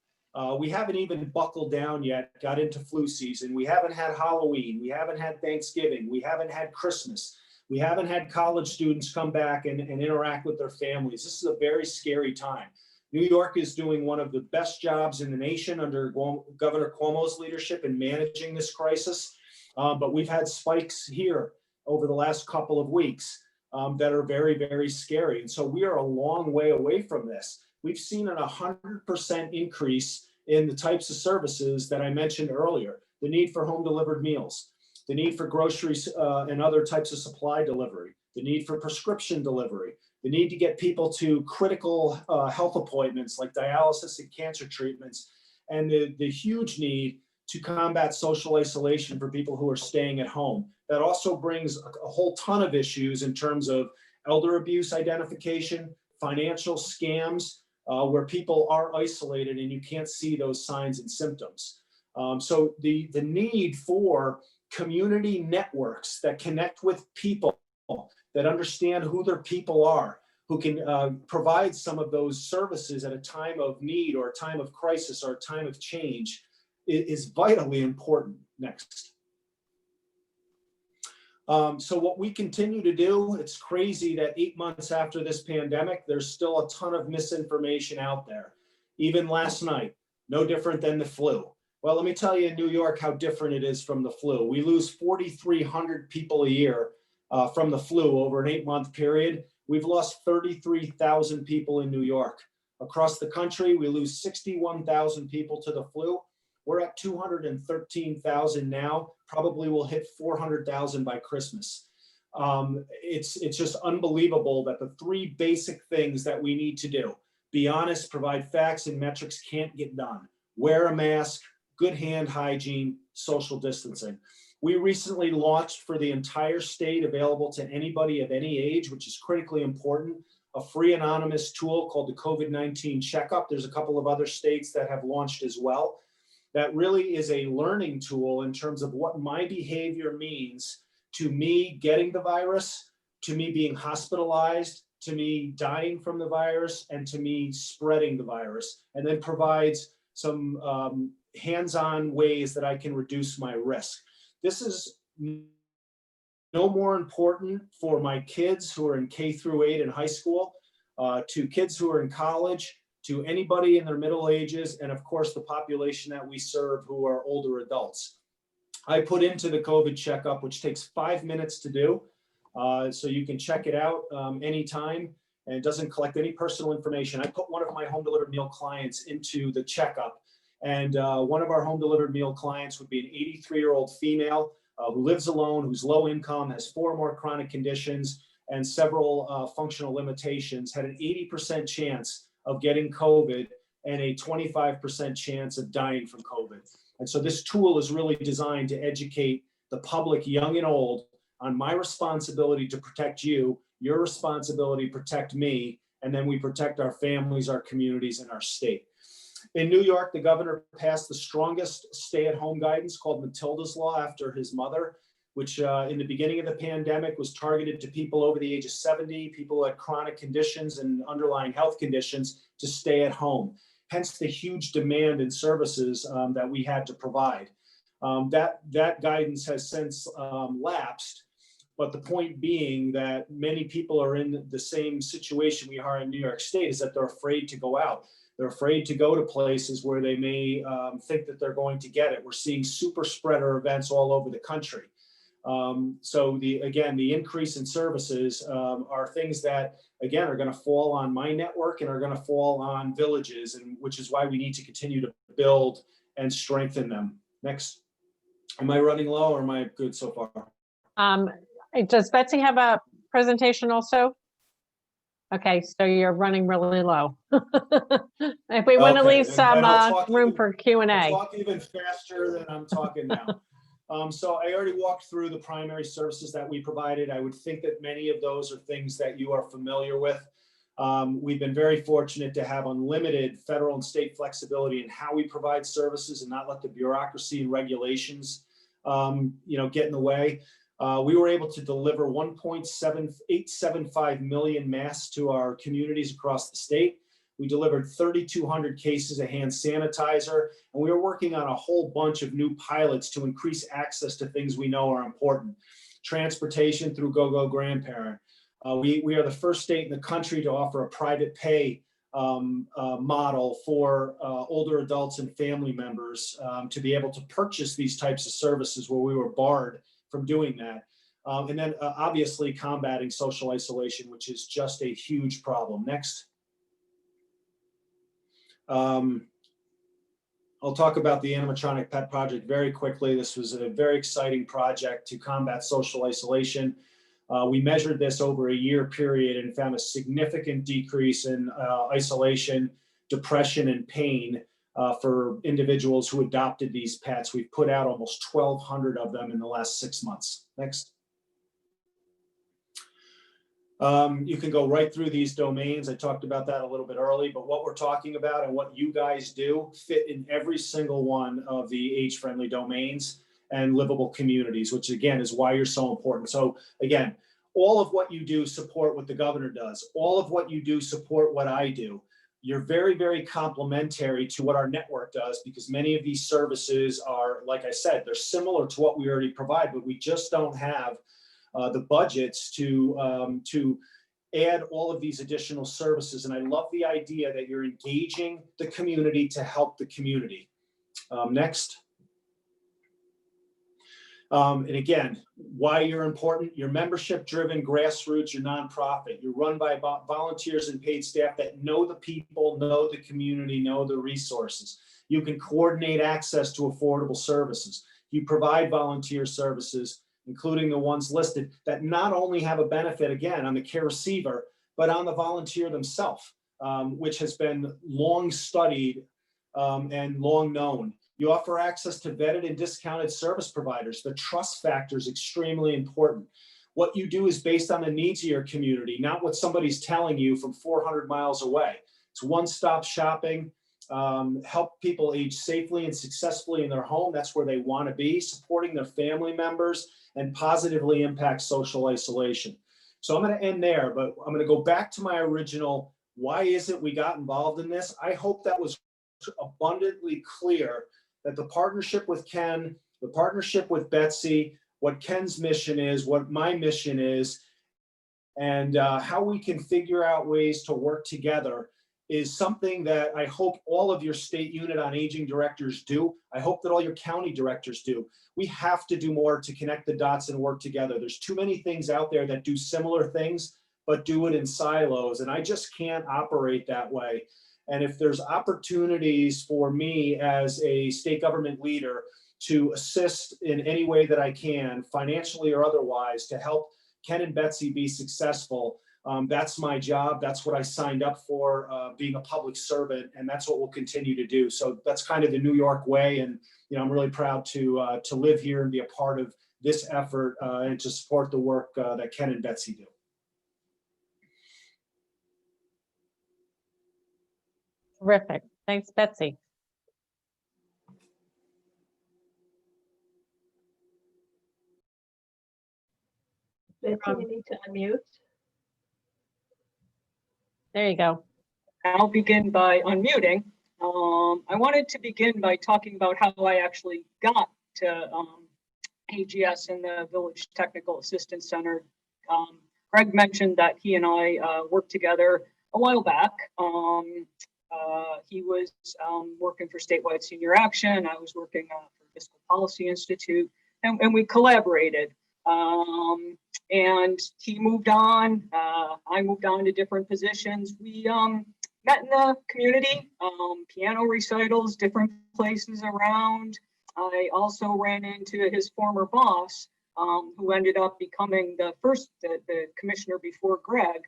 We haven't even buckled down yet, got into flu season. We haven't had Halloween. We haven't had Thanksgiving. We haven't had Christmas. We haven't had college students come back and interact with their families. This is a very scary time. New York is doing one of the best jobs in the nation under Governor Cuomo's leadership in managing this crisis. But we've had spikes here over the last couple of weeks that are very, very scary. And so we are a long way away from this. We've seen an 100% increase in the types of services that I mentioned earlier: the need for home delivered meals, the need for groceries and other types of supply delivery, the need for prescription delivery, the need to get people to critical health appointments like dialysis and cancer treatments, and the huge need to combat social isolation for people who are staying at home. That also brings a whole ton of issues in terms of elder abuse identification, financial scams, where people are isolated and you can't see those signs and symptoms. So the need for community networks that connect with people, that understand who their people are, who can provide some of those services at a time of need or a time of crisis or a time of change is vitally important. Next. So what we continue to do, it's crazy that 8 months after this pandemic, there's still a ton of misinformation out there. Even last night, no different than the flu. Well, let me tell you in New York how different it is from the flu. We lose 4,300 people a year from the flu over an 8-month period. We've lost 33,000 people in New York. Across the country, we lose 61,000 people to the flu. We're at 213,000 now. Probably will hit 400,000 by Christmas. It's just unbelievable that the 3 basic things that we need to do: be honest, provide facts and metrics, can't get done. Wear a mask, good hand hygiene, social distancing. We recently launched for the entire state, available to anybody of any age, which is critically important, a free anonymous tool called the COVID-19 Checkup. There's a couple of other states that have launched as well. That really is a learning tool in terms of what my behavior means to me getting the virus, to me being hospitalized, to me dying from the virus, and to me spreading the virus, and then provides some hands-on ways that I can reduce my risk. This is no more important for my kids who are in K-8 in high school, to kids who are in college, to anybody in their middle ages, and of course the population that we serve who are older adults. I put into the COVID checkup, which takes 5 minutes to do, so you can check it out anytime, and it doesn't collect any personal information. I put one of my home delivered meal clients into the checkup, and one of our home delivered meal clients would be an 83-year-old female who lives alone, who's low income, has 4 more chronic conditions and several functional limitations, had an 80% chance of getting COVID and a 25% chance of dying from COVID. And so this tool is really designed to educate the public, young and old, on my responsibility to protect you, your responsibility to protect me, and then we protect our families, our communities, and our state. In New York, the governor passed the strongest stay-at-home guidance called Matilda's Law after his mother, which in the beginning of the pandemic was targeted to people over the age of 70, people who had chronic conditions and underlying health conditions, to stay at home. Hence the huge demand in services that we had to provide. That guidance has since lapsed, but the point being that many people are in the same situation we are in New York State, is that they're afraid to go out. They're afraid to go to places where they may think that they're going to get it. We're seeing super spreader events all over the country. So the increase in services are things that, again, are going to fall on my network and are going to fall on villages, and which is why we need to continue to build and strengthen them. Next. Am I running low or am I good so far? Does Betsy have a presentation also? Okay, so you're running really low. If we want to Okay, leave some room for Q&A. I'll talk even faster than I'm talking now. So I already walked through the primary services that we provided. I would think that many of those are things that you are familiar with. We've been very fortunate to have unlimited federal and state flexibility in how we provide services and not let the bureaucracy and regulations, get in the way. We were able to deliver 1.7875 million masks to our communities across the state. We delivered 3,200 cases of hand sanitizer, and we are working on a whole bunch of new pilots to increase access to things we know are important. Transportation through GoGo Grandparent. We are the first state in the country to offer a private pay model for older adults and family members to be able to purchase these types of services where we were barred from doing that. And then obviously combating social isolation, which is just a huge problem. Next. I'll talk about the Animatronic Pet Project very quickly. This was a very exciting project to combat social isolation. We measured this over a year period and found a significant decrease in isolation, depression, and pain for individuals who adopted these pets. We've put out almost 1,200 of them in the last 6 months. Next. You can go right through these domains. I talked about that a little bit early, but what we're talking about and what you guys do fit in every single one of the age-friendly domains and livable communities, which again is why you're so important. So again, all of what you do support what the governor does. All of what you do support what I do. You're very, very complementary to what our network does, because many of these services are, like I said, they're similar to what we already provide, but we just don't have the budgets to add all of these additional services. And I love the idea that you're engaging the community to help the community. Next. And again, why you're important, you're membership driven, grassroots, you're nonprofit, you're run by volunteers and paid staff that know the people, know the community, know the resources. You can coordinate access to affordable services. You provide volunteer services, including the ones listed, that not only have a benefit, again, on the care receiver, but on the volunteer themselves, which has been long studied and long known. You offer access to vetted and discounted service providers. The trust factor is extremely important. What you do is based on the needs of your community, not what somebody's telling you from 400 miles away. It's one-stop shopping, help people age safely and successfully in their home. That's where they want to be, supporting their family members, and positively impact social isolation. So I'm going to end there, but I'm going to go back to my original, why is it we got involved in this? I hope that was abundantly clear that the partnership with Ken, the partnership with Betsy, what Ken's mission is, what my mission is, and how we can figure out ways to work together is something that I hope all of your state unit on aging directors do. I hope that all your county directors do. We have to do more to connect the dots and work together. There's too many things out there that do similar things, but do it in silos. And I just can't operate that way. And if there's opportunities for me as a state government leader to assist in any way that I can, financially or otherwise, to help Ken and Betsy be successful, that's my job. That's what I signed up for, being a public servant, and that's what we'll continue to do. So that's kind of the New York way, and I'm really proud to live here and be a part of this effort and to support the work that Ken and Betsy do. Terrific. Thanks, Betsy. Betsy, you need to unmute. There you go. I'll begin by unmuting. I wanted to begin by talking about how I actually got to AGS in the Village Technical Assistance Center. Greg mentioned that he and I worked together a while back. He was working for Statewide Senior Action. I was working for Fiscal Policy Institute, and we collaborated. And he moved on. I moved on to different positions. We met in the community, piano recitals, different places around. I also ran into his former boss, who ended up becoming the commissioner before Greg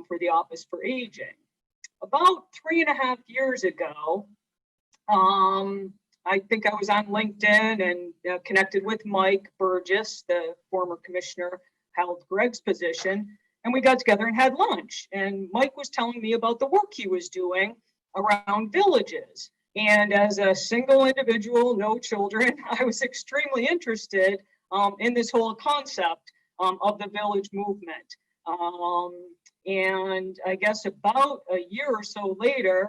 for the Office for Aging. About 3.5 years ago, I think I was on LinkedIn and connected with Mike Burgess, the former commissioner, held Greg's position, and we got together and had lunch. And Mike was telling me about the work he was doing around villages. And as a single individual, no children, I was extremely interested in this whole concept of the village movement. And I guess about a year or so later,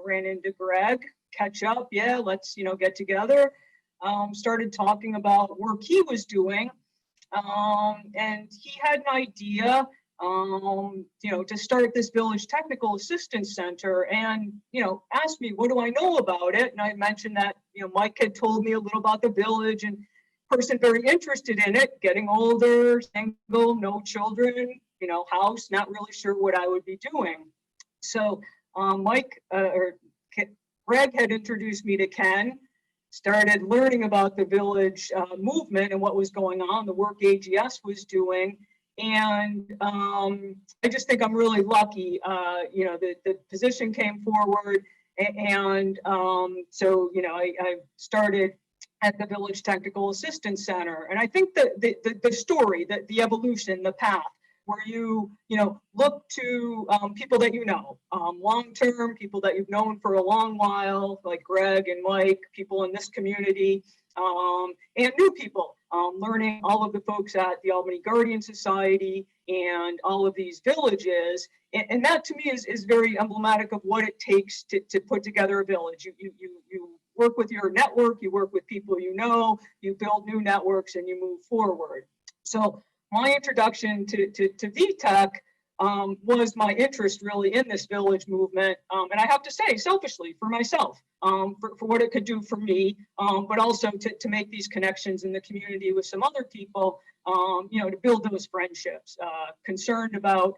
ran into Greg, catch up, yeah, let's get together. Started talking about work he was doing. And he had an idea, to start this Village Technical Assistance Center, and, asked me, what do I know about it? And I mentioned that, Mike had told me a little about the village, and person very interested in it, getting older, single, no children, house, not really sure what I would be doing. So Greg had introduced me to Ken, started learning about the village movement and what was going on, the work AGS was doing. And I just think I'm really lucky, the position came forward, and so, I started at the Village Technical Assistance Center. And I think that the story, the evolution, the path, where you look to people that long-term, people that you've known for a long while, like Greg and Mike, people in this community, and new people, learning all of the folks at the Albany Guardian Society and all of these villages. And that to me is very emblematic of what it takes to put together a village. You work with your network, you work with people you build new networks, and you move forward. So my introduction to VTech was my interest really in this village movement. And I have to say, selfishly, for myself, for what it could do for me, but also to make these connections in the community with some other people, to build those friendships, concerned about,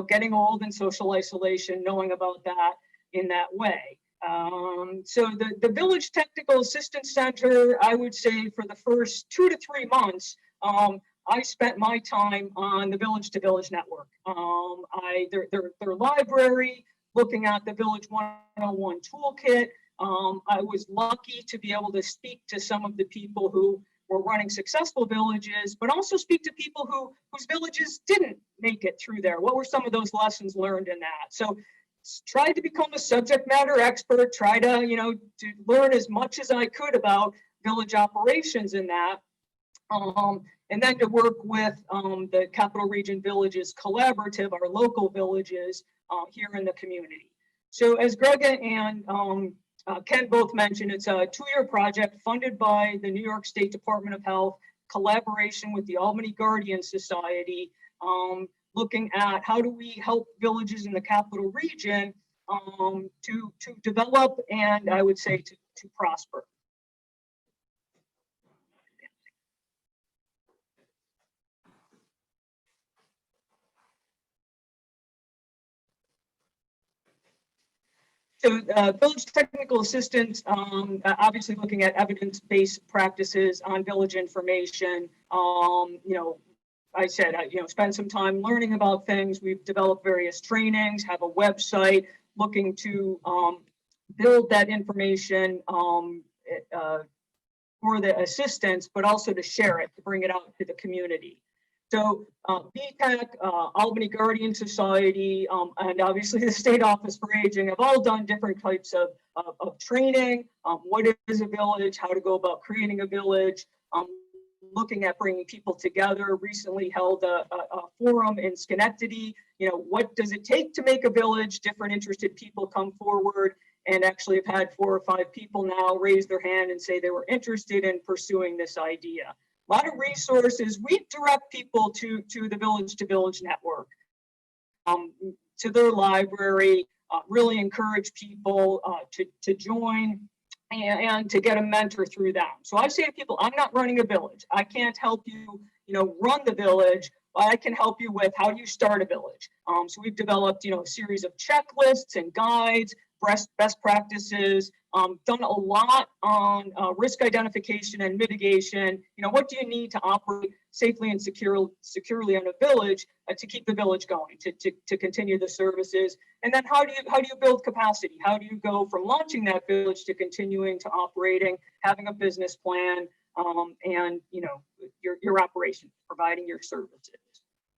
getting old and social isolation, knowing about that in that way. So the Village Technical Assistance Center, I would say for the first 2 to 3 months, I spent my time on the Village to Village network. Their library, looking at the Village 101 toolkit. I was lucky to be able to speak to some of the people who were running successful villages, but also speak to people whose villages didn't make it through there. What were some of those lessons learned in that? So tried to become a subject matter expert, try to, to learn as much as I could about village operations in that. And then to work with the Capital Region Villages Collaborative, our local villages here in the community. So as Greg and Ken both mentioned, it's a 2-year project funded by the New York State Department of Health, collaboration with the Albany Guardian Society, looking at how do we help villages in the Capital Region to develop and I would say to prosper. So Village Technical Assistance, obviously looking at evidence-based practices on village information. I said, spend some time learning about things. We've developed various trainings, have a website, looking to build that information for the assistance, but also to share it, to bring it out to the community. So VTech, Albany Guardian Society, and obviously the State Office for Aging have all done different types of training. What is a village, how to go about creating a village, looking at bringing people together. Recently held a forum in Schenectady. What does it take to make a village? Different interested people come forward, and actually have had 4 or 5 people now raise their hand and say they were interested in pursuing this idea. A lot of resources. We direct people to the Village to Village network, to their library, really encourage people to join and to get a mentor through them. So I say to people, I'm not running a village. I can't help you, run the village, I can help you with how do you start a village. So we've developed, a series of checklists and guides, best practices, done a lot on risk identification and mitigation. What do you need to operate safely and securely in a village to keep the village going, to continue the services? And then how do you build capacity? How do you go from launching that village to continuing to operating, having a business plan, and your operation, providing your services?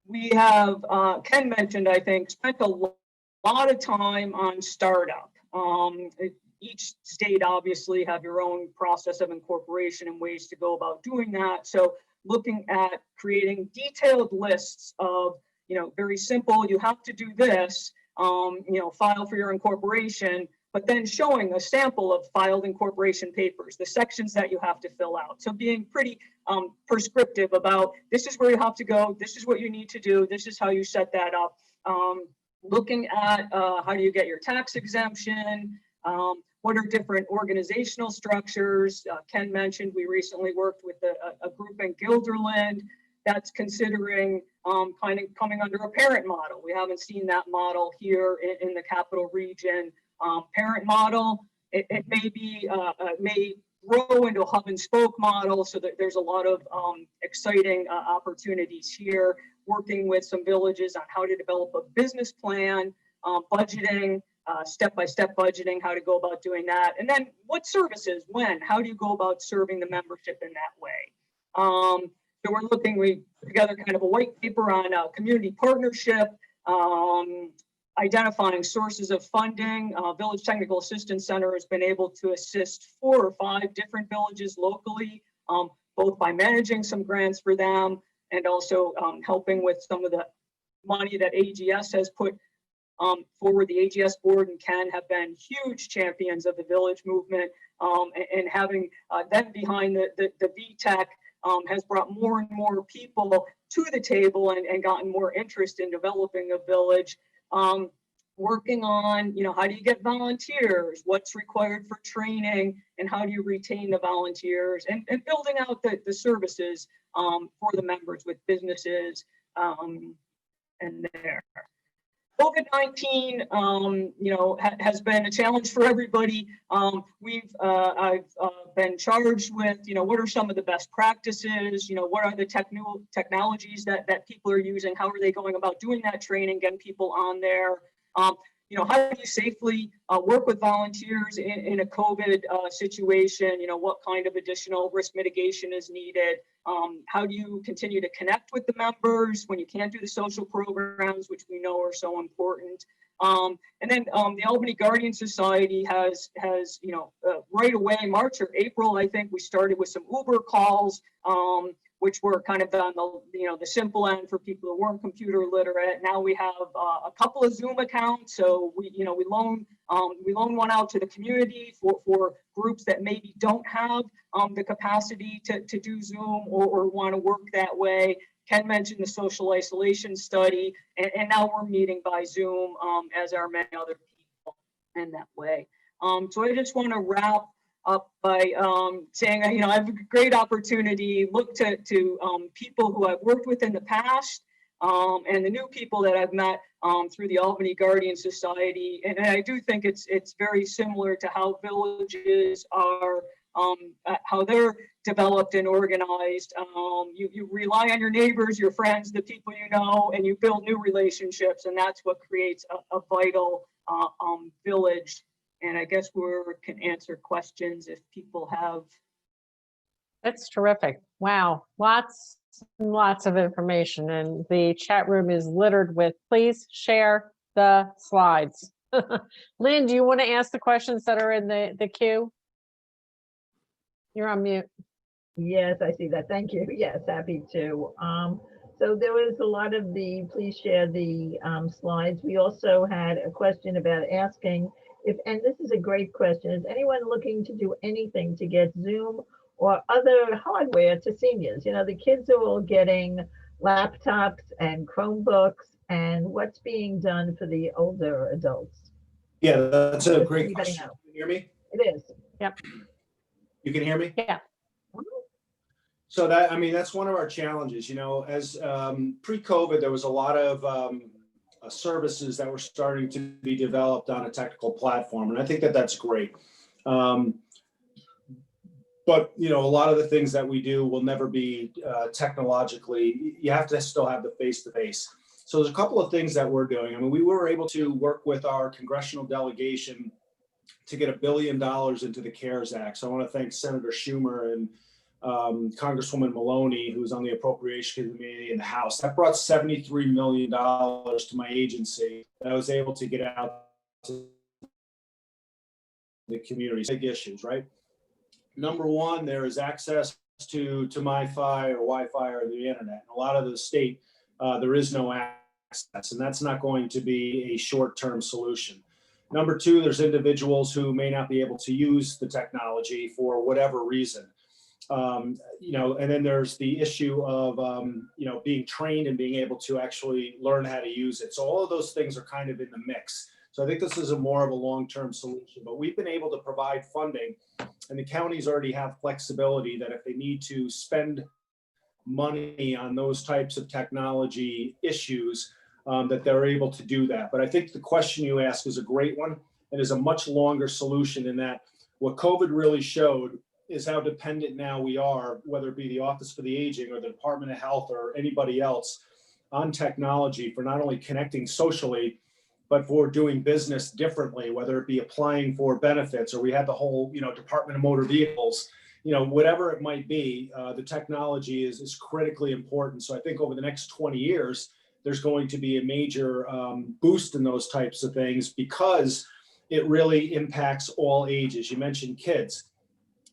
We have, Ken mentioned, I think, spent a lot of time on startup. Each state obviously have your own process of incorporation and ways to go about doing that. So looking at creating detailed lists of, very simple, you have to do this, file for your incorporation, but then showing a sample of filed incorporation papers, the sections that you have to fill out. So being pretty prescriptive about this is where you have to go, this is what you need to do, this is how you set that up. Looking at how do you get your tax exemption, what are different organizational structures. Ken mentioned we recently worked with a group in Guilderland that's considering kind of coming under a parent model. We haven't seen that model here in the capital region. Parent model, it may be, may grow into a hub and spoke model, so that there's a lot of exciting opportunities here, working with some villages on how to develop a business plan, budgeting, step-by-step budgeting, how to go about doing that. And then what services, when, how do you go about serving the membership in that way? So we're looking, we put together kind of a white paper on community partnership, identifying sources of funding. Village Technical Assistance Center has been able to assist 4 or 5 different villages locally, both by managing some grants for them and also helping with some of the money that AGS has put forward. The AGS board and Ken have been huge champions of the village movement, and having them behind the VTech has brought more and more people to the table and gotten more interest in developing a village. Working on, how do you get volunteers, what's required for training, and how do you retain the volunteers, and building out the services for the members with businesses and there. COVID-19, has been a challenge for everybody. I've been charged with, what are some of the best practices? What are the technologies that people are using? How are they going about doing that training, getting people on there? How do you safely work with volunteers in a COVID situation? What kind of additional risk mitigation is needed? How do you continue to connect with the members when you can't do the social programs, which we know are so important? And then the Albany Guardian Society has right away, March or April, I think we started with some Uber calls, which were kind of on the simple end for people who weren't computer literate. Now we have a couple of Zoom accounts, so we loan one out to the community for groups that maybe don't have the capacity to do Zoom or want to work that way. Ken mentioned the social isolation study, and now we're meeting by Zoom, as are many other people in that way. So I just want to wrap up by saying, I have a great opportunity, look to people who I've worked with in the past, and the new people that I've met through the Albany Guardian Society. And I do think it's very similar to how villages are, how they're developed and organized. You rely on your neighbors, your friends, the people you know, and you build new relationships, and that's what creates a vital village. And I guess we can answer questions if people have. That's terrific. Wow, lots and lots of information, and the chat room is littered with, please share the slides. Lynn, do you want to ask the questions that are in the queue? You're on mute. Yes, I see that. Thank you. Yes, happy to. So there was a lot of please share the slides. We also had a question about asking and this is a great question, is anyone looking to do anything to get Zoom or other hardware to seniors? The kids are all getting laptops and Chromebooks, and what's being done for the older adults? Yeah, that's a great question. Can you hear me? It is. Yep. You can hear me? Yeah. So that, I mean, that's one of our challenges, you know, as pre-COVID, there was a lot of services that were starting to be developed on a technical platform. And I think that that's great. But, you know, a lot of the things that we do will never be technologically, you have to still have the face-to-face. So there's a couple of things that we're doing. I mean, we were able to work with our congressional delegation to get $1 billion into the CARES Act. So I want to thank Senator Schumer and Congresswoman Maloney, who's on the Appropriation Committee in the House. That brought $73 million to my agency that I was able to get out to the community. Big issues, right? Number one, there is access to MiFi or Wi-Fi or the internet. In a lot of the state, there is no access, and that's not going to be a short-term solution. Number two, there's individuals who may not be able to use the technology for whatever reason. You know, and then there's the issue of, you know, being trained and being able to actually learn how to use it. So all of those things are kind of in the mix. So I think this is more of a long-term solution, but we've been able to provide funding, and the counties already have flexibility that if they need to spend money on those types of technology issues, that they're able to do that. But I think the question you ask is a great one and is a much longer solution in that what COVID really showed is how dependent now we are, whether it be the Office for the Aging or the Department of Health or anybody else, on technology for not only connecting socially, but for doing business differently, whether it be applying for benefits, or we had the whole, you know, Department of Motor Vehicles, you know, whatever it might be, the technology is critically important. So I think over the next 20 years, there's going to be a major boost in those types of things because it really impacts all ages. You mentioned kids.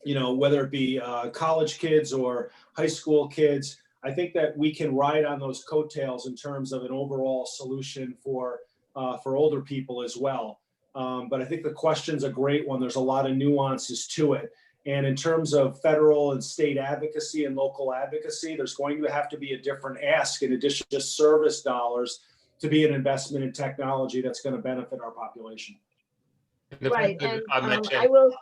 You know, whether it be college kids or high school kids, I think that we can ride on those coattails in terms of an overall solution for older people as well. But I think the question's a great one. There's a lot of nuances to it. And in terms of federal and state advocacy and local advocacy, there's going to have to be a different ask in addition to just service dollars to be an investment in technology that's going to benefit our population. Right, and I will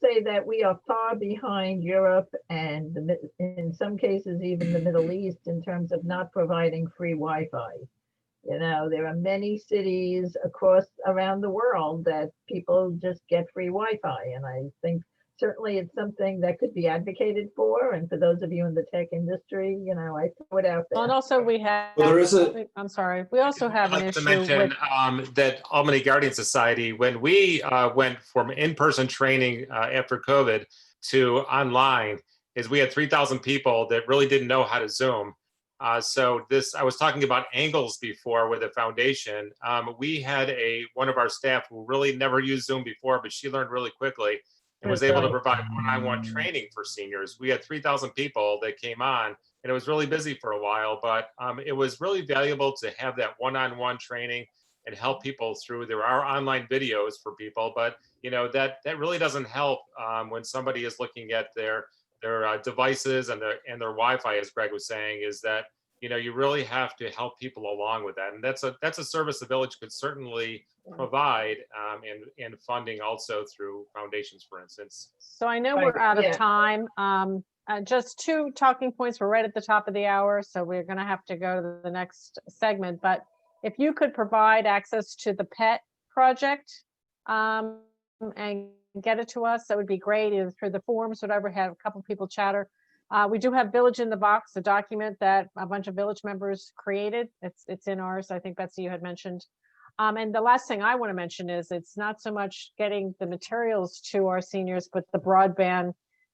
say that we are far behind Europe and in some cases even the Middle East in terms of not providing free Wi-Fi. You know, there are many cities around the world that people just get free Wi-Fi, and I think certainly it's something that could be advocated for. And for those of you in the tech industry, you know, I throw it out there. And also we have, Well, there is I'm sorry, we also have an I'd like to issue mention with, that Albany Guardian Society, when we went from in-person training after COVID to online, is we had 3,000 people that really didn't know how to Zoom. So I was talking about angles before with the foundation. We had one of our staff who really never used Zoom before, but she learned really quickly and was able to provide one-on-one training for seniors. We had 3,000 people that came on, and it was really busy for a while, but it was really valuable to have that one-on-one training and help people through. There are online videos for people, but you know that really doesn't help when somebody is looking at their devices and their Wi-Fi, as Greg was saying, is that, you know, you really have to help people along with that. And that's a service the village could certainly provide, and funding also through foundations, for instance. so I know we're out of time. Just 2 talking points. We're right at the top of the hour, so we're going to have to go to the next segment. But if you could provide access to the PET project and get it to us, that would be great. Either through the forums, whatever, have a couple people chatter. We do have Village in the Box, a document that a bunch of village members created. It's in ours. I think Betsy, you had mentioned. And the last thing I want to mention is it's not so much getting the materials to our seniors, but the broadband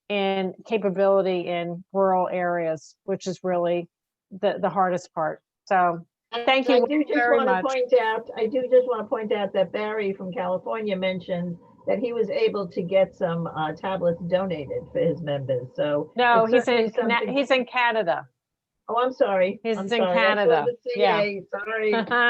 and capability in rural areas, which is really the hardest part. So thank you very much. I do just want to point out that Barry from California mentioned that he was able to get some tablets donated for his members. So no, he's in Canada. Oh, I'm sorry. He's I'm in sorry. Canada. Yeah. Sorry.